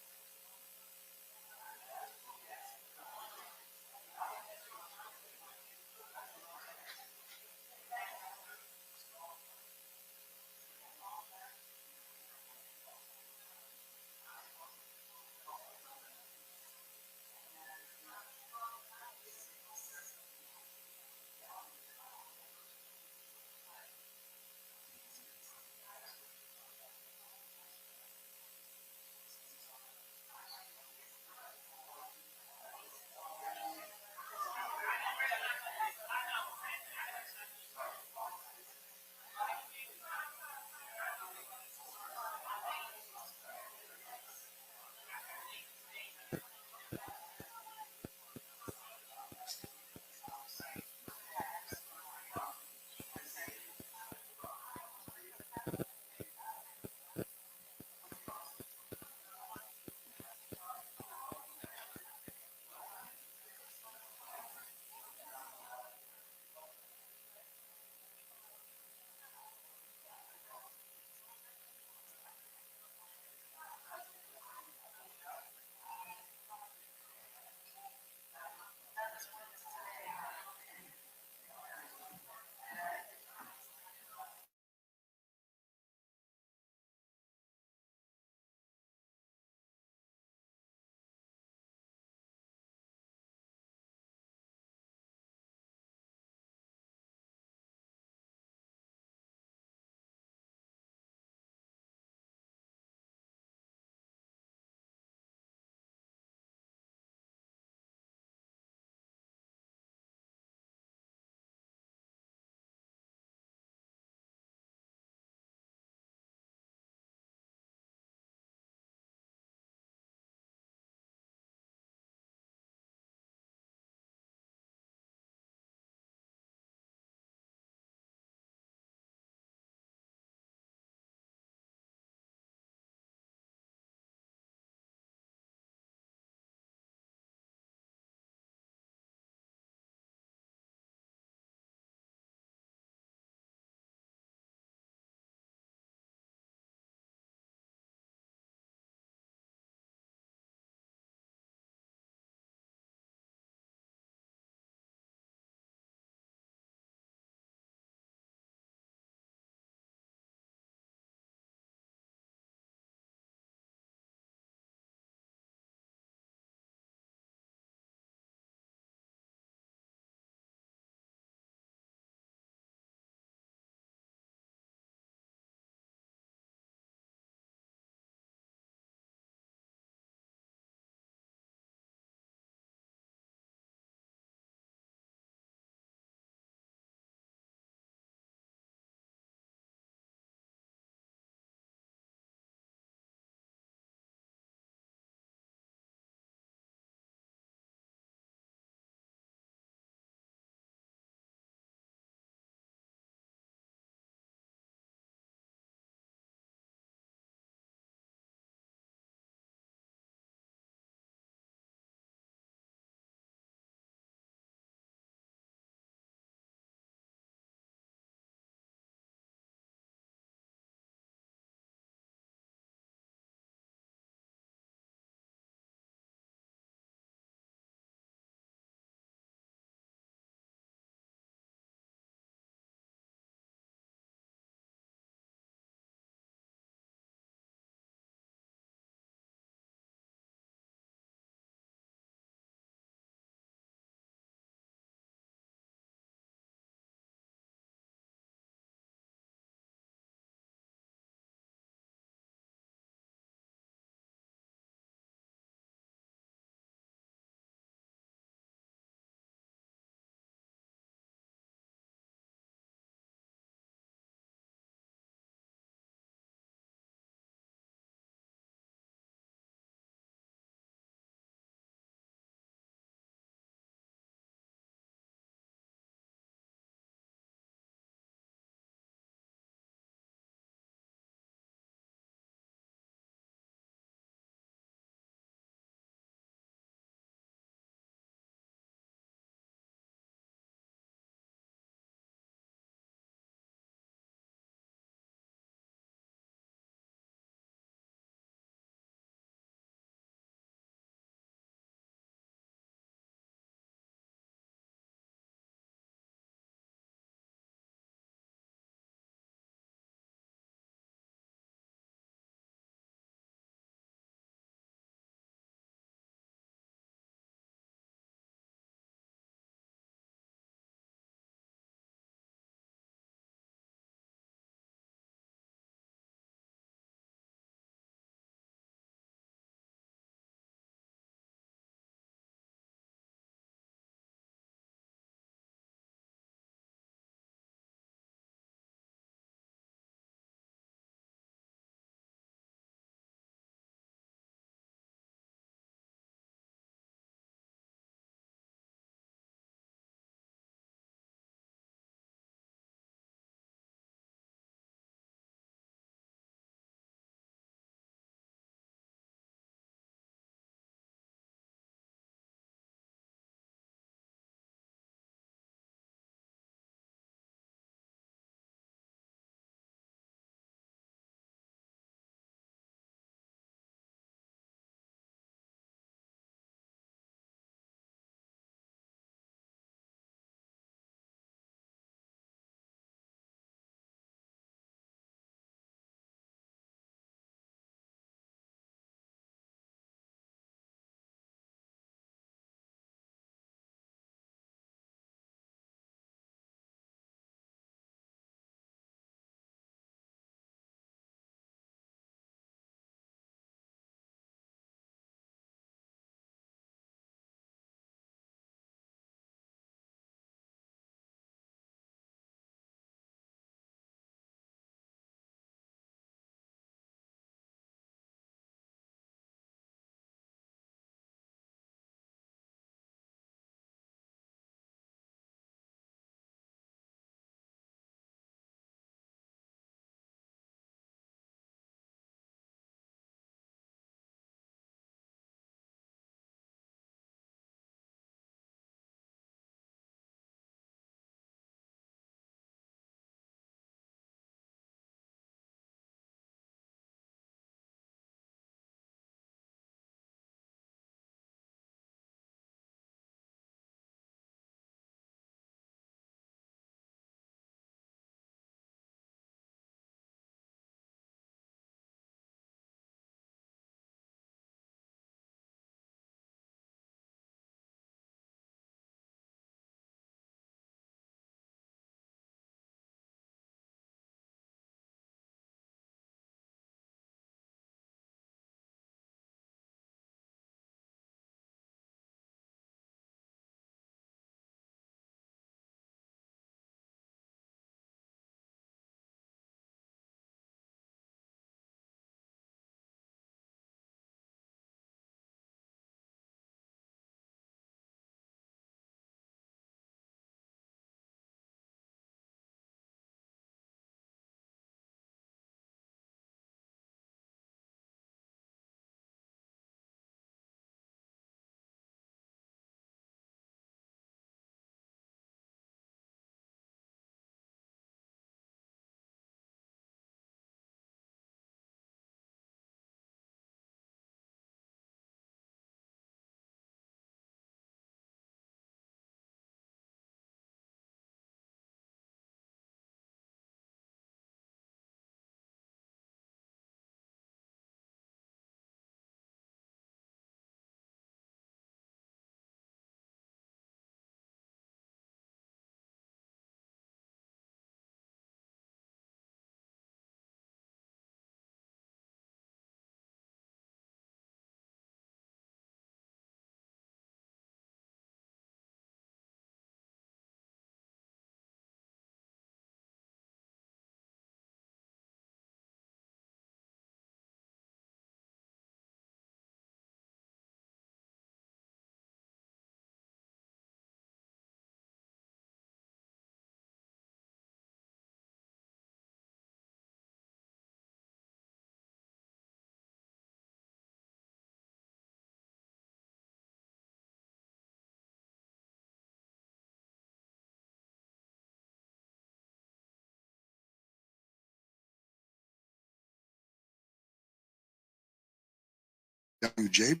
WJBF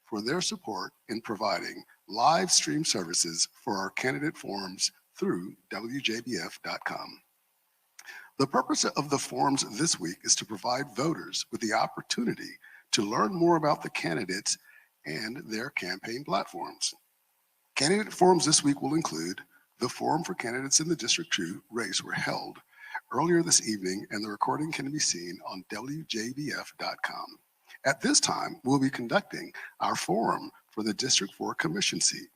for their support in providing live stream services for our candidate forums through WJBF.com. The purpose of the forums this week is to provide voters with the opportunity to learn more about the candidates and their campaign platforms. Candidate forums this week will include the forum for candidates in the District 2 race were held earlier this evening, and the recording can be seen on WJBF.com. At this time, we'll be conducting our forum for the District 4 Commission seat.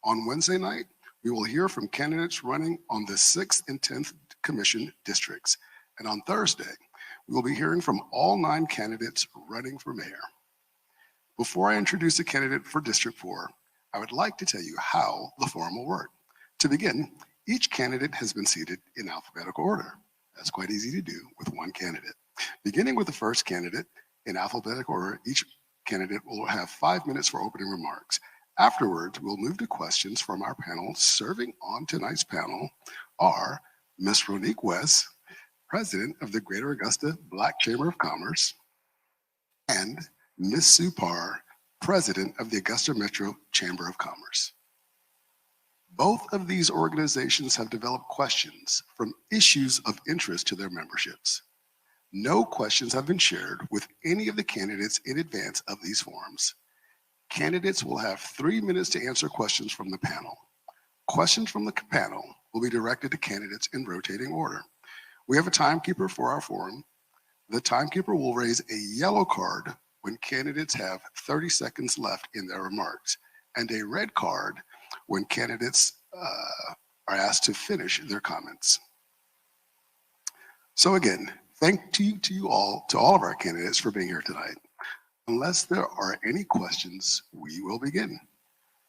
On Wednesday night, we will hear from candidates running on the 6th and 10th Commission districts. And on Thursday, we will be hearing from all 9 candidates running for mayor. Before I introduce a candidate for District 4, I would like to tell you how the forum will work. To begin, each candidate has been seated in alphabetical order. That's quite easy to do with one candidate. Beginning with the first candidate in alphabetical order, each candidate will have 5 minutes for opening remarks. Afterwards, we'll move to questions from our panel. Serving on tonight's panel are Ms. Ronique West, President of the Greater Augusta Black Chamber of Commerce, and Ms. Sue Parr, President of the Augusta Metro Chamber of Commerce. Both of these organizations have developed questions from issues of interest to their memberships. No questions have been shared with any of the candidates in advance of these forums. Candidates will have 3 minutes to answer questions from the panel. Questions from the panel will be directed to candidates in rotating order. We have a timekeeper for our forum. The timekeeper will raise a yellow card when candidates have 30 seconds left in their remarks, and a red card when candidates are asked to finish their comments. So again, thank you to all of our candidates for being here tonight. Unless there are any questions, we will begin.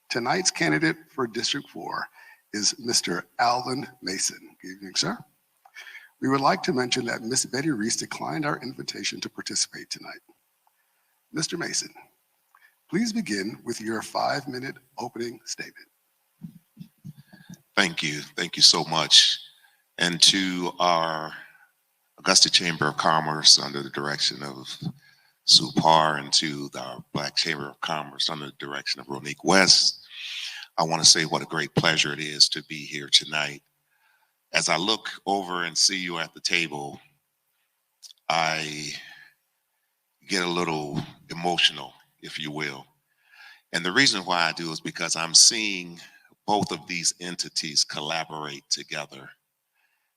Tonight's candidate for District 4 is Mr. Alvin Mason. Good evening, sir. We would like to mention that Ms. Betty Reese declined our invitation to participate tonight. Mr. Mason, please begin with your 5-minute opening statement. Thank you. Thank you so much. And to our Augusta Chamber of Commerce under the direction of Sue Parr, and to the Black Chamber of Commerce under the direction of Ronique West, I want to say what a great pleasure it is to be here tonight. As I look over and see you at the table, I get a little emotional, if you will. And the reason why I do is because I'm seeing both of these entities collaborate together.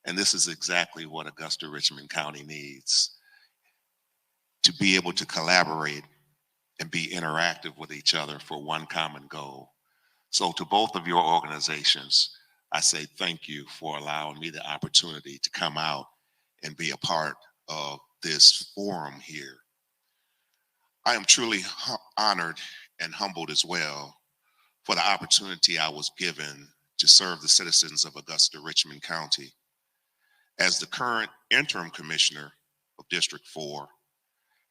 And this is exactly what Augusta Richmond County needs, to be able to collaborate and be interactive with each other for one common goal. So to both of your organizations, I say thank you for allowing me the opportunity to come out and be a part of this forum here. I am truly honored and humbled as well for the opportunity I was given to serve the citizens of Augusta Richmond County. As the current interim commissioner of District 4,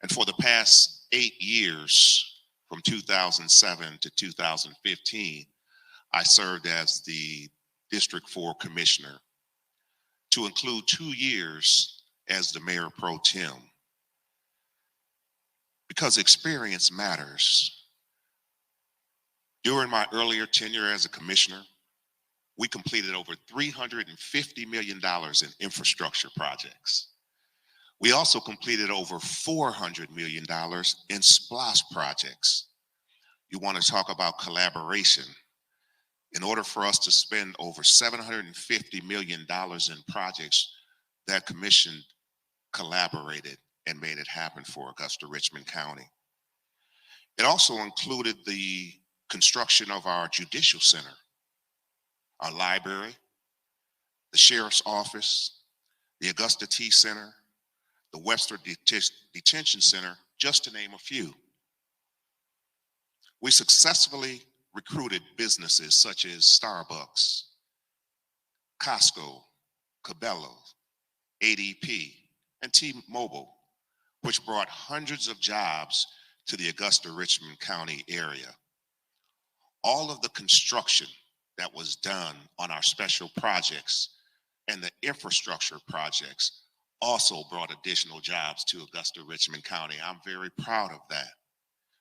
and for the past 8 years, from 2007 to 2015, I served as the District 4 commissioner, to include 2 years as the mayor pro tem. Because experience matters. During my earlier tenure as a commissioner, we completed over $350 million in infrastructure projects. We also completed over $400 million in SPLOST projects. You want to talk about collaboration. In order for us to spend over $750 million in projects, that commission collaborated and made it happen for Augusta Richmond County. It also included the construction of our judicial center, our library, the sheriff's office, the Augusta T Center, the Webster Detention Center, just to name a few. We successfully recruited businesses such as Starbucks, Costco, Cabela's, ADP, and T-Mobile, which brought hundreds of jobs to the Augusta Richmond County area. All of the construction that was done on our special projects and the infrastructure projects also brought additional jobs to Augusta, Richmond County. I'm very proud of that.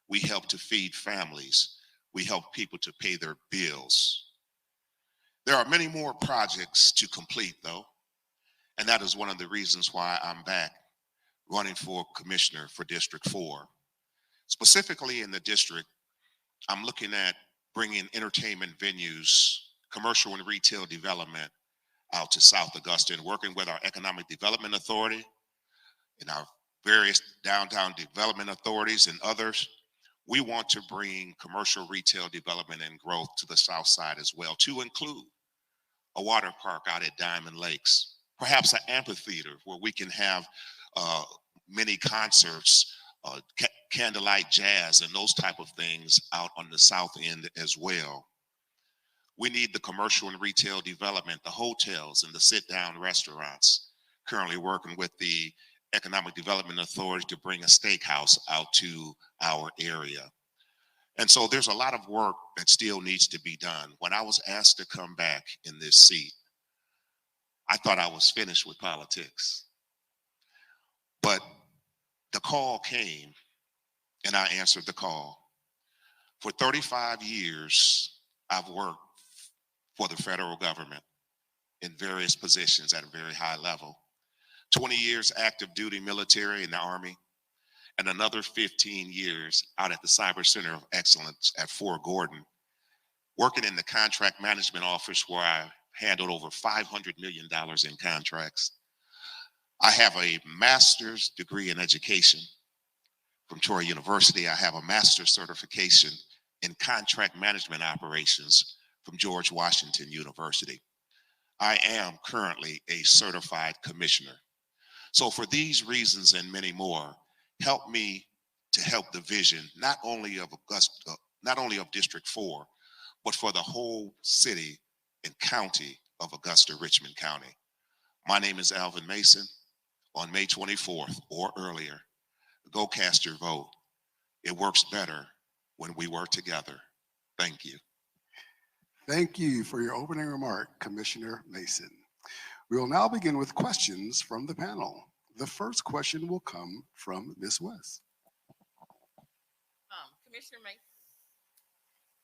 We help to feed families. We help people to pay their bills. There are many more projects to complete, though, and that is one of the reasons why I'm back running for commissioner for District 4. Specifically in the district, I'm looking at bringing entertainment venues, commercial and retail development out to South Augusta, and working with our Economic Development Authority and our various downtown development authorities and others. We want to bring commercial retail development and growth to the South Side as well, to include a water park out at Diamond Lakes, perhaps an amphitheater where we can have many concerts, candlelight jazz and those type of things out on the south end as well. We need the commercial and retail development, the hotels and the sit-down restaurants. Currently working with the Economic Development Authority to bring a steakhouse out to our area. And so there's a lot of work that still needs to be done. When I was asked to come back in this seat, I thought I was finished with politics. But the call came and I answered the call. For 35 years, I've worked for the federal government in various positions at a very high level. 20 years active duty military in the Army, and another 15 years out at the Cyber Center of Excellence at Fort Gordon, working in the contract management office where I handled over $500 million in contracts. I have a master's degree in education from Troy University. I have a master's certification in contract management operations from George Washington University. I am currently a certified commissioner. So for these reasons and many more, help me to help the vision, not only of Augusta, not only of District 4, but for the whole city and county of Augusta, Richmond County. My name is Alvin Mason. On May 24th or earlier, go cast your vote. It works better when we work together. Thank you. Thank you for your opening remark, Commissioner Mason. We will now begin with questions from the panel. The first question will come from Ms. West. Commissioner Mason,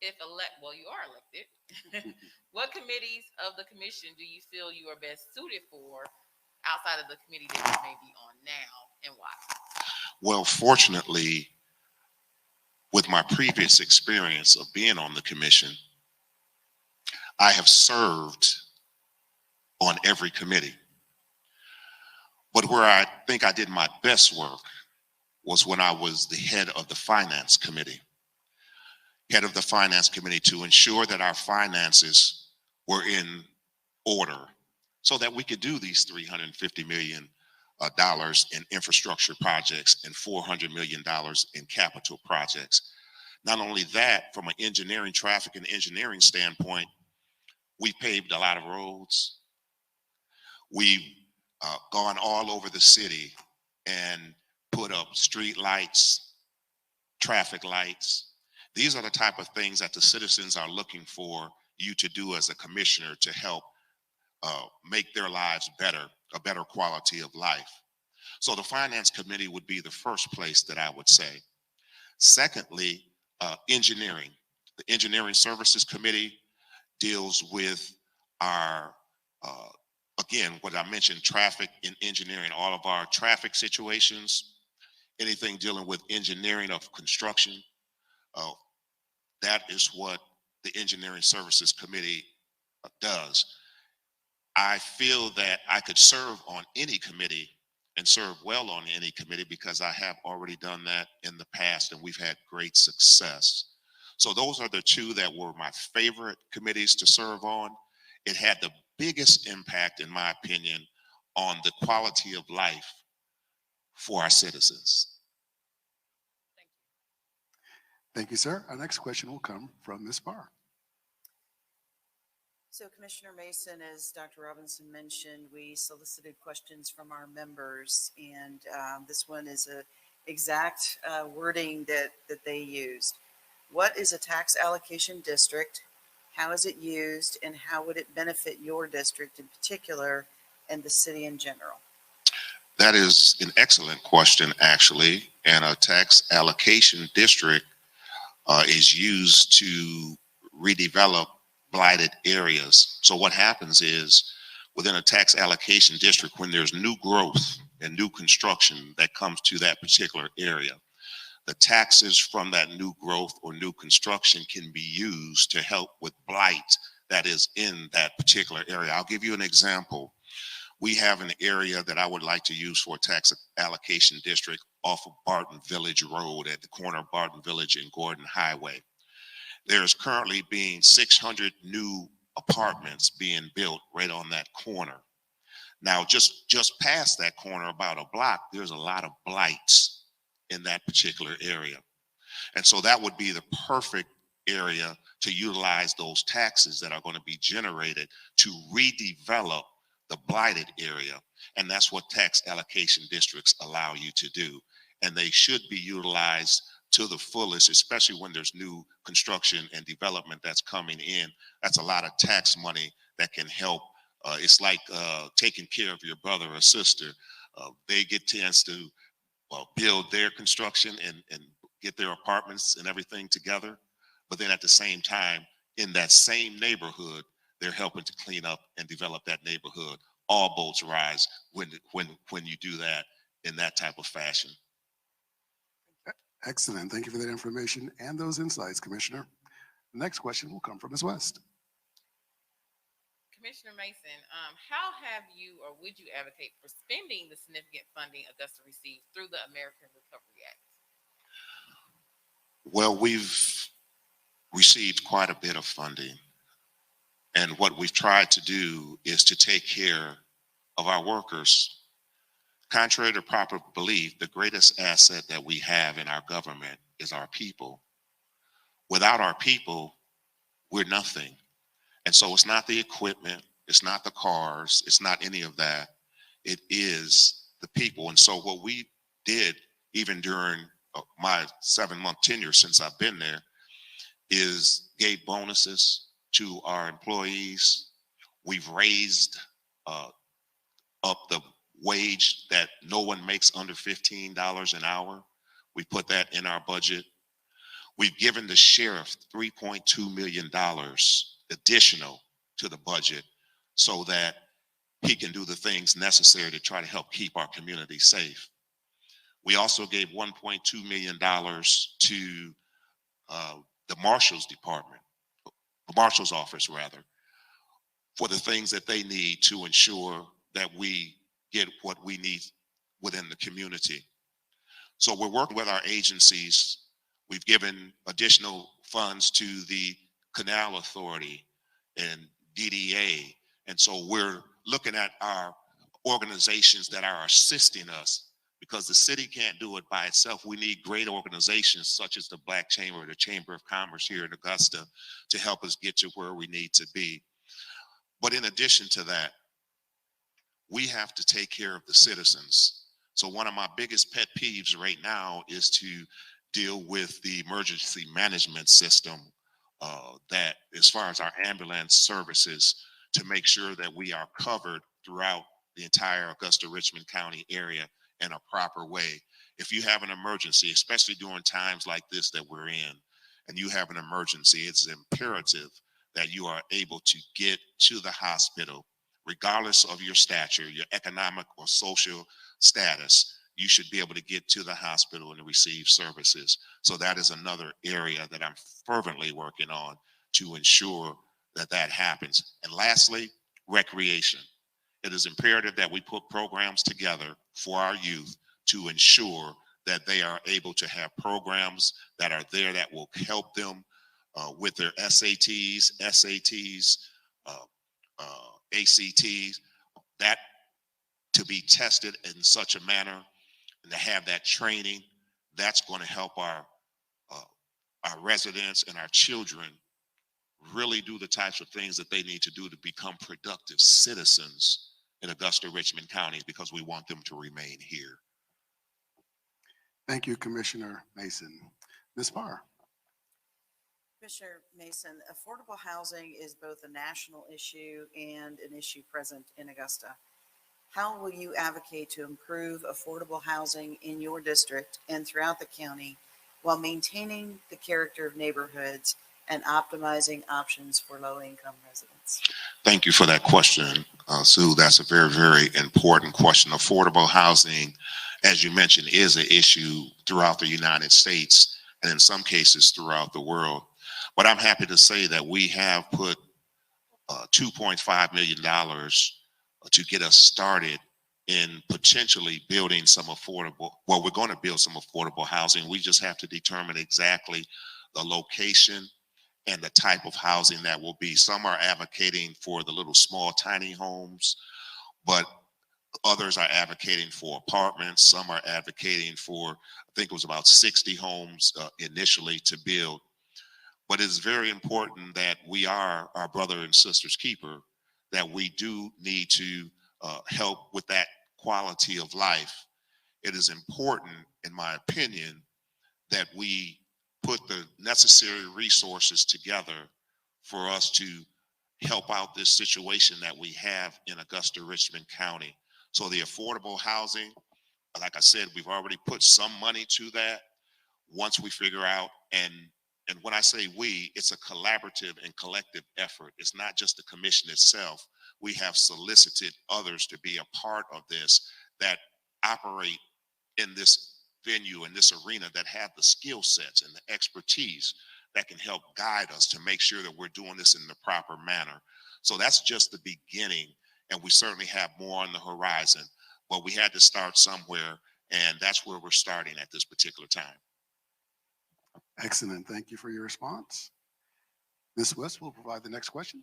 you are elected. What committees of the commission do you feel you are best suited for outside of the committee that you may be on now, and why? Well, fortunately, with my previous experience of being on the commission, I have served on every committee. But where I think I did my best work was when I was the head of the finance committee. Head of the finance committee to ensure that our finances were in order so that we could do these $350 million in infrastructure projects and $400 million in capital projects. Not only that, from an engineering, traffic and engineering standpoint, we paved a lot of roads. We've gone all over the city and put up street lights, traffic lights. These are the type of things that the citizens are looking for you to do as a commissioner to help make their lives better, a better quality of life. So the finance committee would be the first place that I would say. Secondly, engineering. The engineering services committee deals with our, again, what I mentioned, traffic and engineering, all of our traffic situations, anything dealing with engineering of construction. That is what the engineering services committee does. I feel that I could serve on any committee and serve well on any committee because I have already done that in the past and we've had great success. So those are the two that were my favorite committees to serve on. It had the biggest impact, in my opinion, on the quality of life for our citizens. Thank you. Thank you, sir. Our next question will come from Ms. Barr. So Commissioner Mason, as Dr. Robinson mentioned, we solicited questions from our members, and this one is a exact wording that they used. What is a tax allocation district? How is it used, and how would it benefit your district in particular and the city in general? That is an excellent question, actually. And a tax allocation district is used to redevelop blighted areas. So what happens is within a tax allocation district, when there's new growth and new construction that comes to that particular area, the taxes from that new growth or new construction can be used to help with blight that is in that particular area. I'll give you an example. We have an area that I would like to use for a tax allocation district off of Barton Village Road at the corner of Barton Village and Gordon Highway. There is currently being 600 new apartments being built right on that corner. Now, just past that corner, about a block, there's a lot of blights in that particular area. And so that would be the perfect area to utilize those taxes that are going to be generated to redevelop the blighted area. And that's what tax allocation districts allow you to do. And they should be utilized to the fullest, especially when there's new construction and development that's coming in. That's a lot of tax money that can help. It's like taking care of your brother or sister. They get chance to build their construction and get their apartments and everything together. But then at the same time, in that same neighborhood, they're helping to clean up and develop that neighborhood. All boats rise when you do that in that type of fashion. Excellent. Thank you for that information and those insights, Commissioner. The next question will come from Ms. West. Commissioner Mason, how have you or would you advocate for spending the significant funding Augusta receives through the American Recovery Act? Well, we've received quite a bit of funding. And what we've tried to do is to take care of our workers. Contrary to proper belief, the greatest asset that we have in our government is our people. Without our people, we're nothing. And so it's not the equipment, it's not the cars, it's not any of that. It is the people. And so what we did, even during my 7-month tenure since I've been there, is gave bonuses to our employees. We've raised up the wage that no one makes under $15 an hour. We put that in our budget. We've given the sheriff $3.2 million additional to the budget so that he can do the things necessary to try to help keep our community safe. We also gave $1.2 million to the Marshal's Department, the Marshal's Office rather, for the things that they need to ensure that we get what we need within the community. So we're working with our agencies. We've given additional funds to the Canal Authority and DDA. And so we're looking at our organizations that are assisting us, because the city can't do it by itself. We need great organizations such as the Black Chamber, the Chamber of Commerce here in Augusta, to help us get to where we need to be. But in addition to that, we have to take care of the citizens. So one of my biggest pet peeves right now is to deal with the emergency management system that, as far as our ambulance services, to make sure that we are covered throughout the entire Augusta Richmond County area in a proper way. If you have an emergency, especially during times like this that we're in, and you have an emergency, it's imperative that you are able to get to the hospital, regardless of your stature, your economic or social status. You should be able to get to the hospital and receive services. So that is another area that I'm fervently working on to ensure that that happens. And lastly, recreation. It is imperative that we put programs together for our youth to ensure that they are able to have programs that are there that will help them with their SATs, ACTs, that to be tested in such a manner and to have that training. That's going to help our residents and our children really do the types of things that they need to do to become productive citizens in Augusta, Richmond County, because we want them to remain here. Thank you, Commissioner Mason. Ms. Parr. Commissioner Mason, affordable housing is both a national issue and an issue present in Augusta. how will you advocate to improve affordable housing in your district and throughout the county while maintaining the character of neighborhoods and optimizing options for low-income residents? Thank you for that question, Sue. That's a very, very important question. Affordable housing, as you mentioned, is an issue throughout the United States and in some cases throughout the world. But I'm happy to say that we have put $2.5 million to get us started in potentially building some affordable, well, we're going to build some affordable housing. We just have to determine exactly the location and the type of housing that will be. Some are advocating for the little small tiny homes, but others are advocating for apartments. Some are advocating for, I think it was about 60 homes initially to build. But it's very important that we are our brother and sister's keeper, that we do need to help with that quality of life. It is important, in my opinion, that we put the necessary resources together for us to help out this situation that we have in Augusta, Richmond County. So the affordable housing, like I said, we've already put some money to that. Once we figure out, and when I say we, it's a collaborative and collective effort. It's not just the commission itself. We have solicited others to be a part of this that operate in this venue, in this arena, that have the skill sets and the expertise that can help guide us to make sure that we're doing this in the proper manner. So that's just the beginning, and we certainly have more on the horizon, but we had to start somewhere, and that's where we're starting at this particular time. Excellent. Thank you for your response. Ms. West will provide the next question.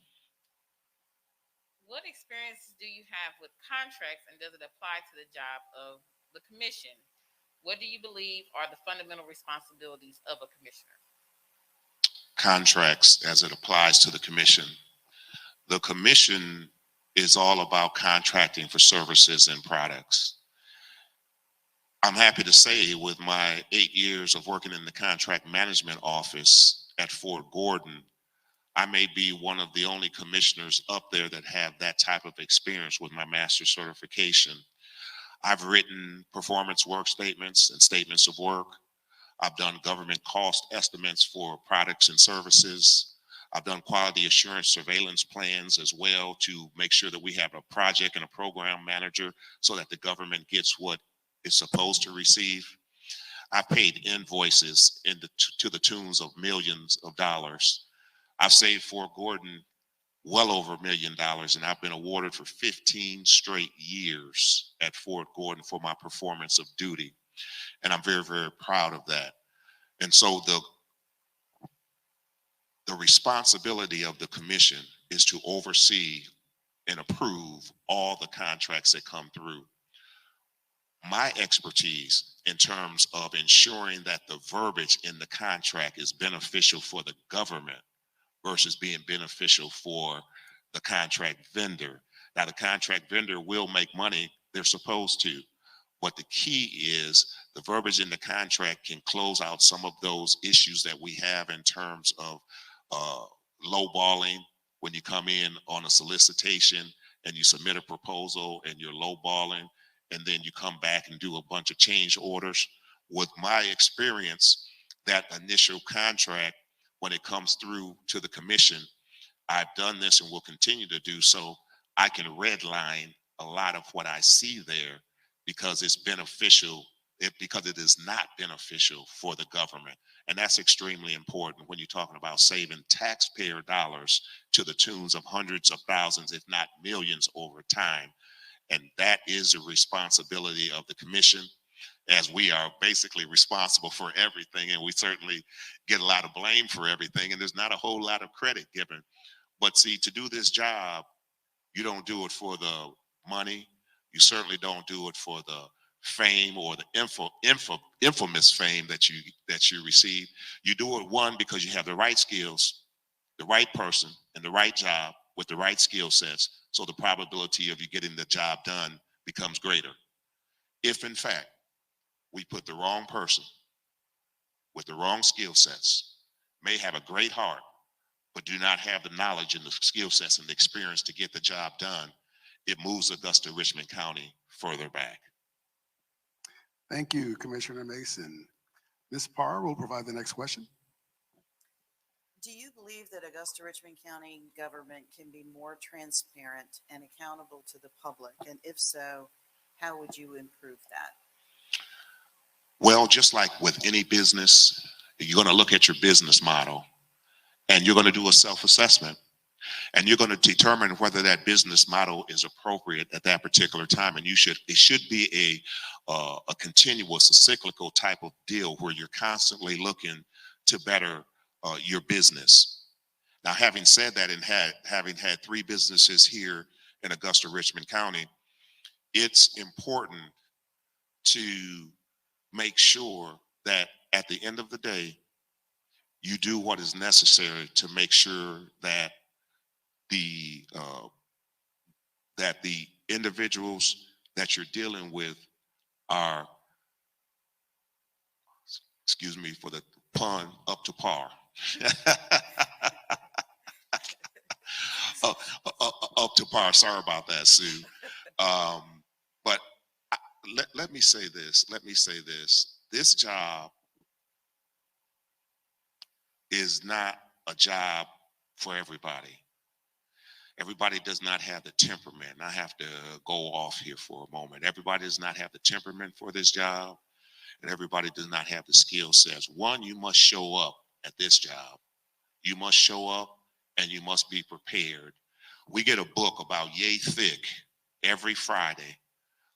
What experience do you have with contracts, and does it apply to the job of the commission? What do you believe are the fundamental responsibilities of a commissioner? Contracts as it applies to the commission. The commission is all about contracting for services and products. I'm happy to say, with my 8 years of working in the contract management office at Fort Gordon, I may be one of the only commissioners up there that have that type of experience with my master's certification. I've written performance work statements and statements of work. I've done government cost estimates for products and services. I've done quality assurance surveillance plans as well to make sure that we have a project and a program manager so that the government gets what it's supposed to receive. I've paid invoices to the tunes of millions of dollars. I've saved Fort Gordon well over $1 million, and I've been awarded for 15 straight years at Fort Gordon for my performance of duty. And I'm very, very proud of that. And so the responsibility of the commission is to oversee and approve all the contracts that come through. My expertise in terms of ensuring that the verbiage in the contract is beneficial for the government versus being beneficial for the contract vendor. Now, the contract vendor will make money, they're supposed to, but the key is the verbiage in the contract can close out some of those issues that we have in terms of lowballing. When you come in on a solicitation and you submit a proposal and you're lowballing, and then you come back and do a bunch of change orders. With my experience, that initial contract, when it comes through to the commission, I've done this and will continue to do so. I can redline a lot of what I see there because it's beneficial, because it is not beneficial for the government. And that's extremely important when you're talking about saving taxpayer dollars to the tunes of hundreds of thousands, if not millions over time. And that is a responsibility of the commission, as we are basically responsible for everything. And we certainly get a lot of blame for everything. And there's not a whole lot of credit given. But see, to do this job, you don't do it for the money. You certainly don't do it for the fame or the infamous fame that you receive. You do it, one, because you have the right skills, the right person, and the right job with the right skill sets. So the probability of you getting the job done becomes greater. If in fact we put the wrong person with the wrong skill sets, may have a great heart, but do not have the knowledge and the skill sets and the experience to get the job done, it moves Augusta, Richmond County further back. Thank you, Commissioner Mason. Ms. Parr will provide the next question. Do you believe that Augusta Richmond County government can be more transparent and accountable to the public? And if so, how would you improve that? Well, just like with any business, you're going to look at your business model and you're going to do a self-assessment and you're going to determine whether that business model is appropriate at that particular time. And it should be a continuous, a cyclical type of deal where you're constantly looking to better your business. Now, having said that, and having had 3 businesses here in Augusta, Richmond County, it's important to make sure that at the end of the day, you do what is necessary to make sure that the individuals that you're dealing with are, excuse me for the pun, up to par. Up to par. Sorry about that, Sue. But let me say this. This job is not a job for everybody. Everybody does not have the temperament. I have to go off here for a moment. Everybody does not have the temperament for this job, and everybody does not have the skill sets. One, you must show up at this job. You must show up and you must be prepared. We get a book about yay thick every Friday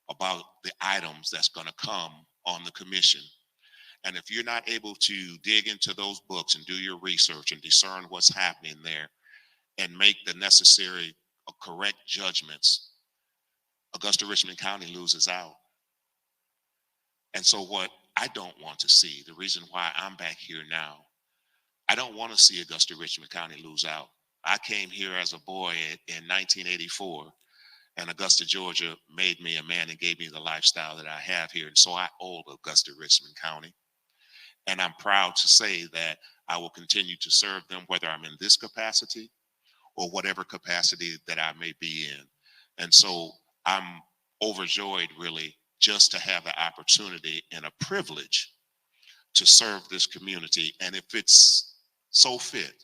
about the items that's going to come on the commission. And if you're not able to dig into those books and do your research and discern what's happening there and make the necessary correct judgments, Augusta Richmond County loses out. And so what I don't want to see, the reason why I'm back here now, I don't want to see Augusta Richmond County lose out. I came here as a boy in 1984, and Augusta, Georgia made me a man and gave me the lifestyle that I have here. And so I owe Augusta Richmond County. And I'm proud to say that I will continue to serve them, whether I'm in this capacity or whatever capacity that I may be in. And so I'm overjoyed, really, just to have the opportunity and a privilege to serve this community. And if it's so fit,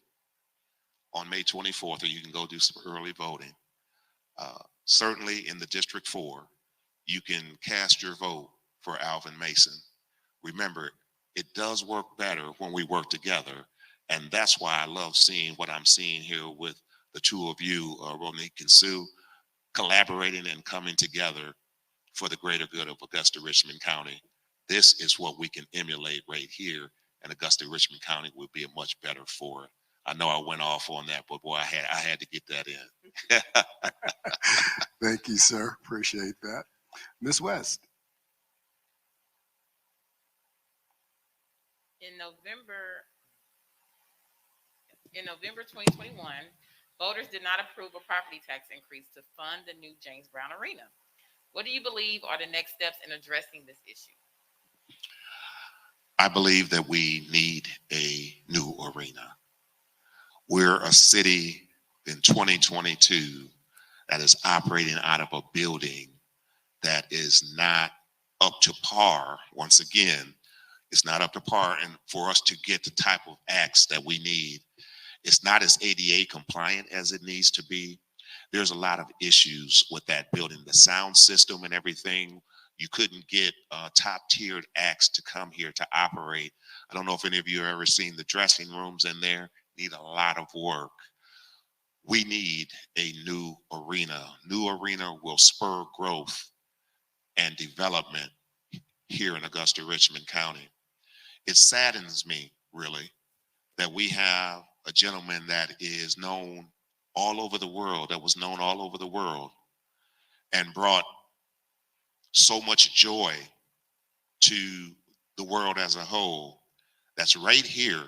on May 24th, or you can go do some early voting, certainly in the District 4, you can cast your vote for Alvin Mason. Remember, it does work better when we work together. And that's why I love seeing what I'm seeing here with the 2 of you, Ronique and Sue, collaborating and coming together for the greater good of Augusta Richmond County. This is what we can emulate right here, and Augusta Richmond County would be much better for it. I know I went off on that, but boy, I had to get that in. Thank you, sir. Appreciate that. Ms. West. In November 2021, voters did not approve a property tax increase to fund the new James Brown Arena. What do you believe are the next steps in addressing this issue? I believe that we need a new arena. We're a city in 2022 that is operating out of a building that is not up to par. Once again, it's not up to par, and for us to get the type of acts that we need, it's not as ADA compliant as it needs to be. There's a lot of issues with that building, the sound system and everything. You couldn't get top tiered acts to come here to operate. I don't know if any of you have ever seen the dressing rooms in there. Need a lot of work. We need a new arena. New arena will spur growth and development here in Augusta, Richmond County. It saddens me, really, that we have a gentleman that is known all over the world, that was known all over the world, and brought so much joy to the world as a whole, that's right here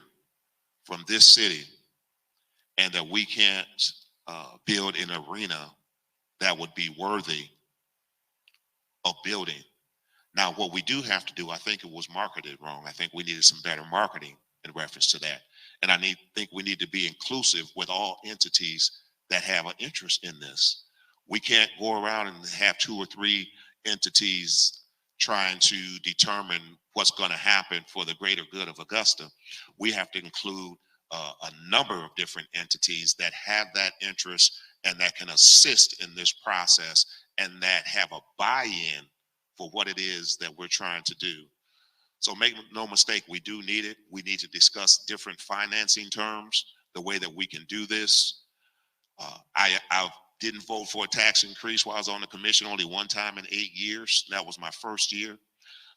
from this city, and that we can't build an arena that would be worthy of building. Now, what we do have to do, I think it was marketed wrong. I think we needed some better marketing in reference to that. And think we need to be inclusive with all entities that have an interest in this. We can't go around and have 2 or 3 entities trying to determine what's going to happen for the greater good of Augusta. We have to include a number of different entities that have that interest and that can assist in this process and that have a buy-in for what it is that we're trying to do. So make no mistake, we do need it. We need to discuss different financing terms, the way that we can do this. I didn't vote for a tax increase while I was on the commission only one time in 8 years. That was my first year.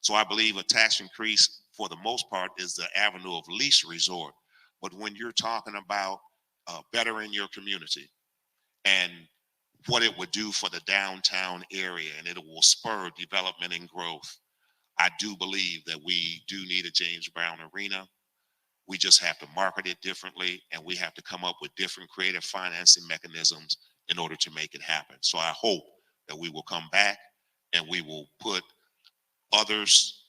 So I believe a tax increase for the most part is the avenue of least resort. But when you're talking about bettering your community and what it would do for the downtown area and it will spur development and growth, I do believe that we do need a James Brown Arena. We just have to market it differently, and we have to come up with different creative financing mechanisms in order to make it happen. So I hope that we will come back and we will put others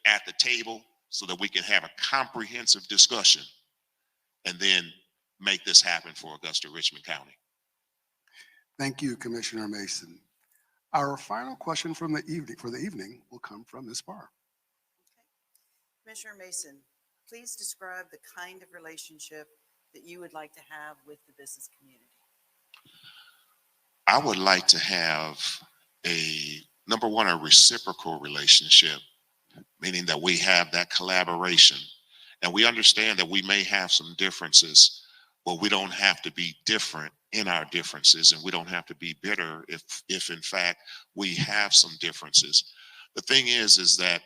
at the table so that we can have a comprehensive discussion and then make this happen for Augusta, Richmond County. Thank you, Commissioner Mason. Our final question from the evening will come from Ms. Barr. Commissioner Mason, please describe the kind of relationship that you would like to have with the business community. I would like to have number one, a reciprocal relationship, meaning that we have that collaboration and we understand that we may have some differences, but we don't have to be different in our differences, and we don't have to be bitter if in fact we have some differences. The thing is that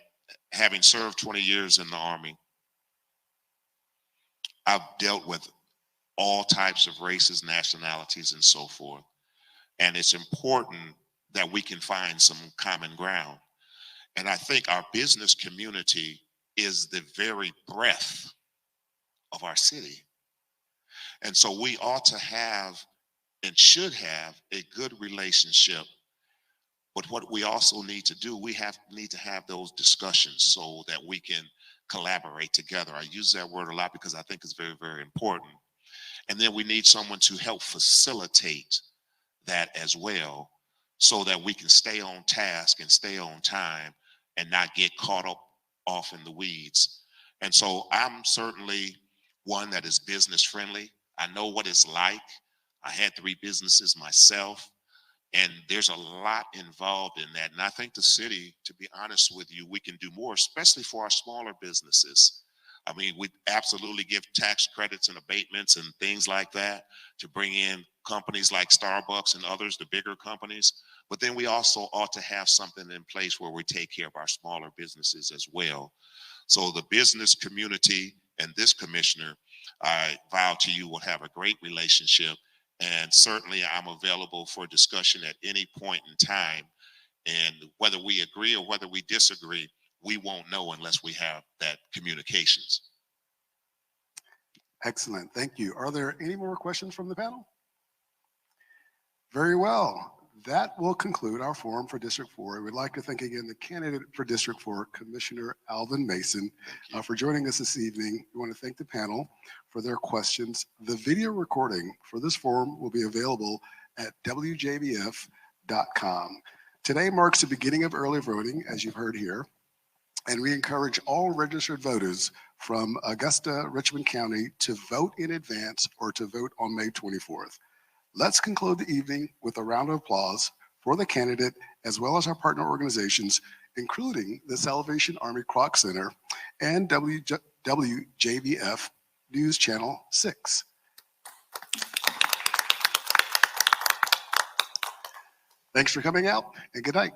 having served 20 years in the Army, I've dealt with all types of races, nationalities, and so forth. And it's important that we can find some common ground. And I think our business community is the very breath of our city. And so we ought to have and should have a good relationship. But what we also need to do, we need to have those discussions so that we can collaborate together. I use that word a lot because I think it's very, very important. And then we need someone to help facilitate that as well so that we can stay on task and stay on time and not get caught up off in the weeds. And so I'm certainly one that is business friendly. I know what it's like. I had 3 businesses myself, and there's a lot involved in that. And I think the city, to be honest with you, we can do more, especially for our smaller businesses. I mean, we absolutely give tax credits and abatements and things like that to bring in companies like Starbucks and others, the bigger companies. But then we also ought to have something in place where we take care of our smaller businesses as well. So the business community and this commissioner, I vow to you, will have a great relationship. And certainly I'm available for discussion at any point in time. And whether we agree or whether we disagree, we won't know unless we have that communications. Excellent. Thank you. Are there any more questions from the panel? Very well. That will conclude our forum for District 4. We'd like to thank again the candidate for District 4, Commissioner Alvin Mason, for joining us this evening. We want to thank the panel for their questions. The video recording for this forum will be available at WJBF.com. Today marks the beginning of early voting, as you've heard here, and we encourage all registered voters from Augusta, Richmond County to vote in advance or to vote on May 24th. Let's conclude the evening with a round of applause for the candidate as well as our partner organizations, including the Salvation Army Kroc Center and WJBF News Channel 6. Thanks for coming out and good night.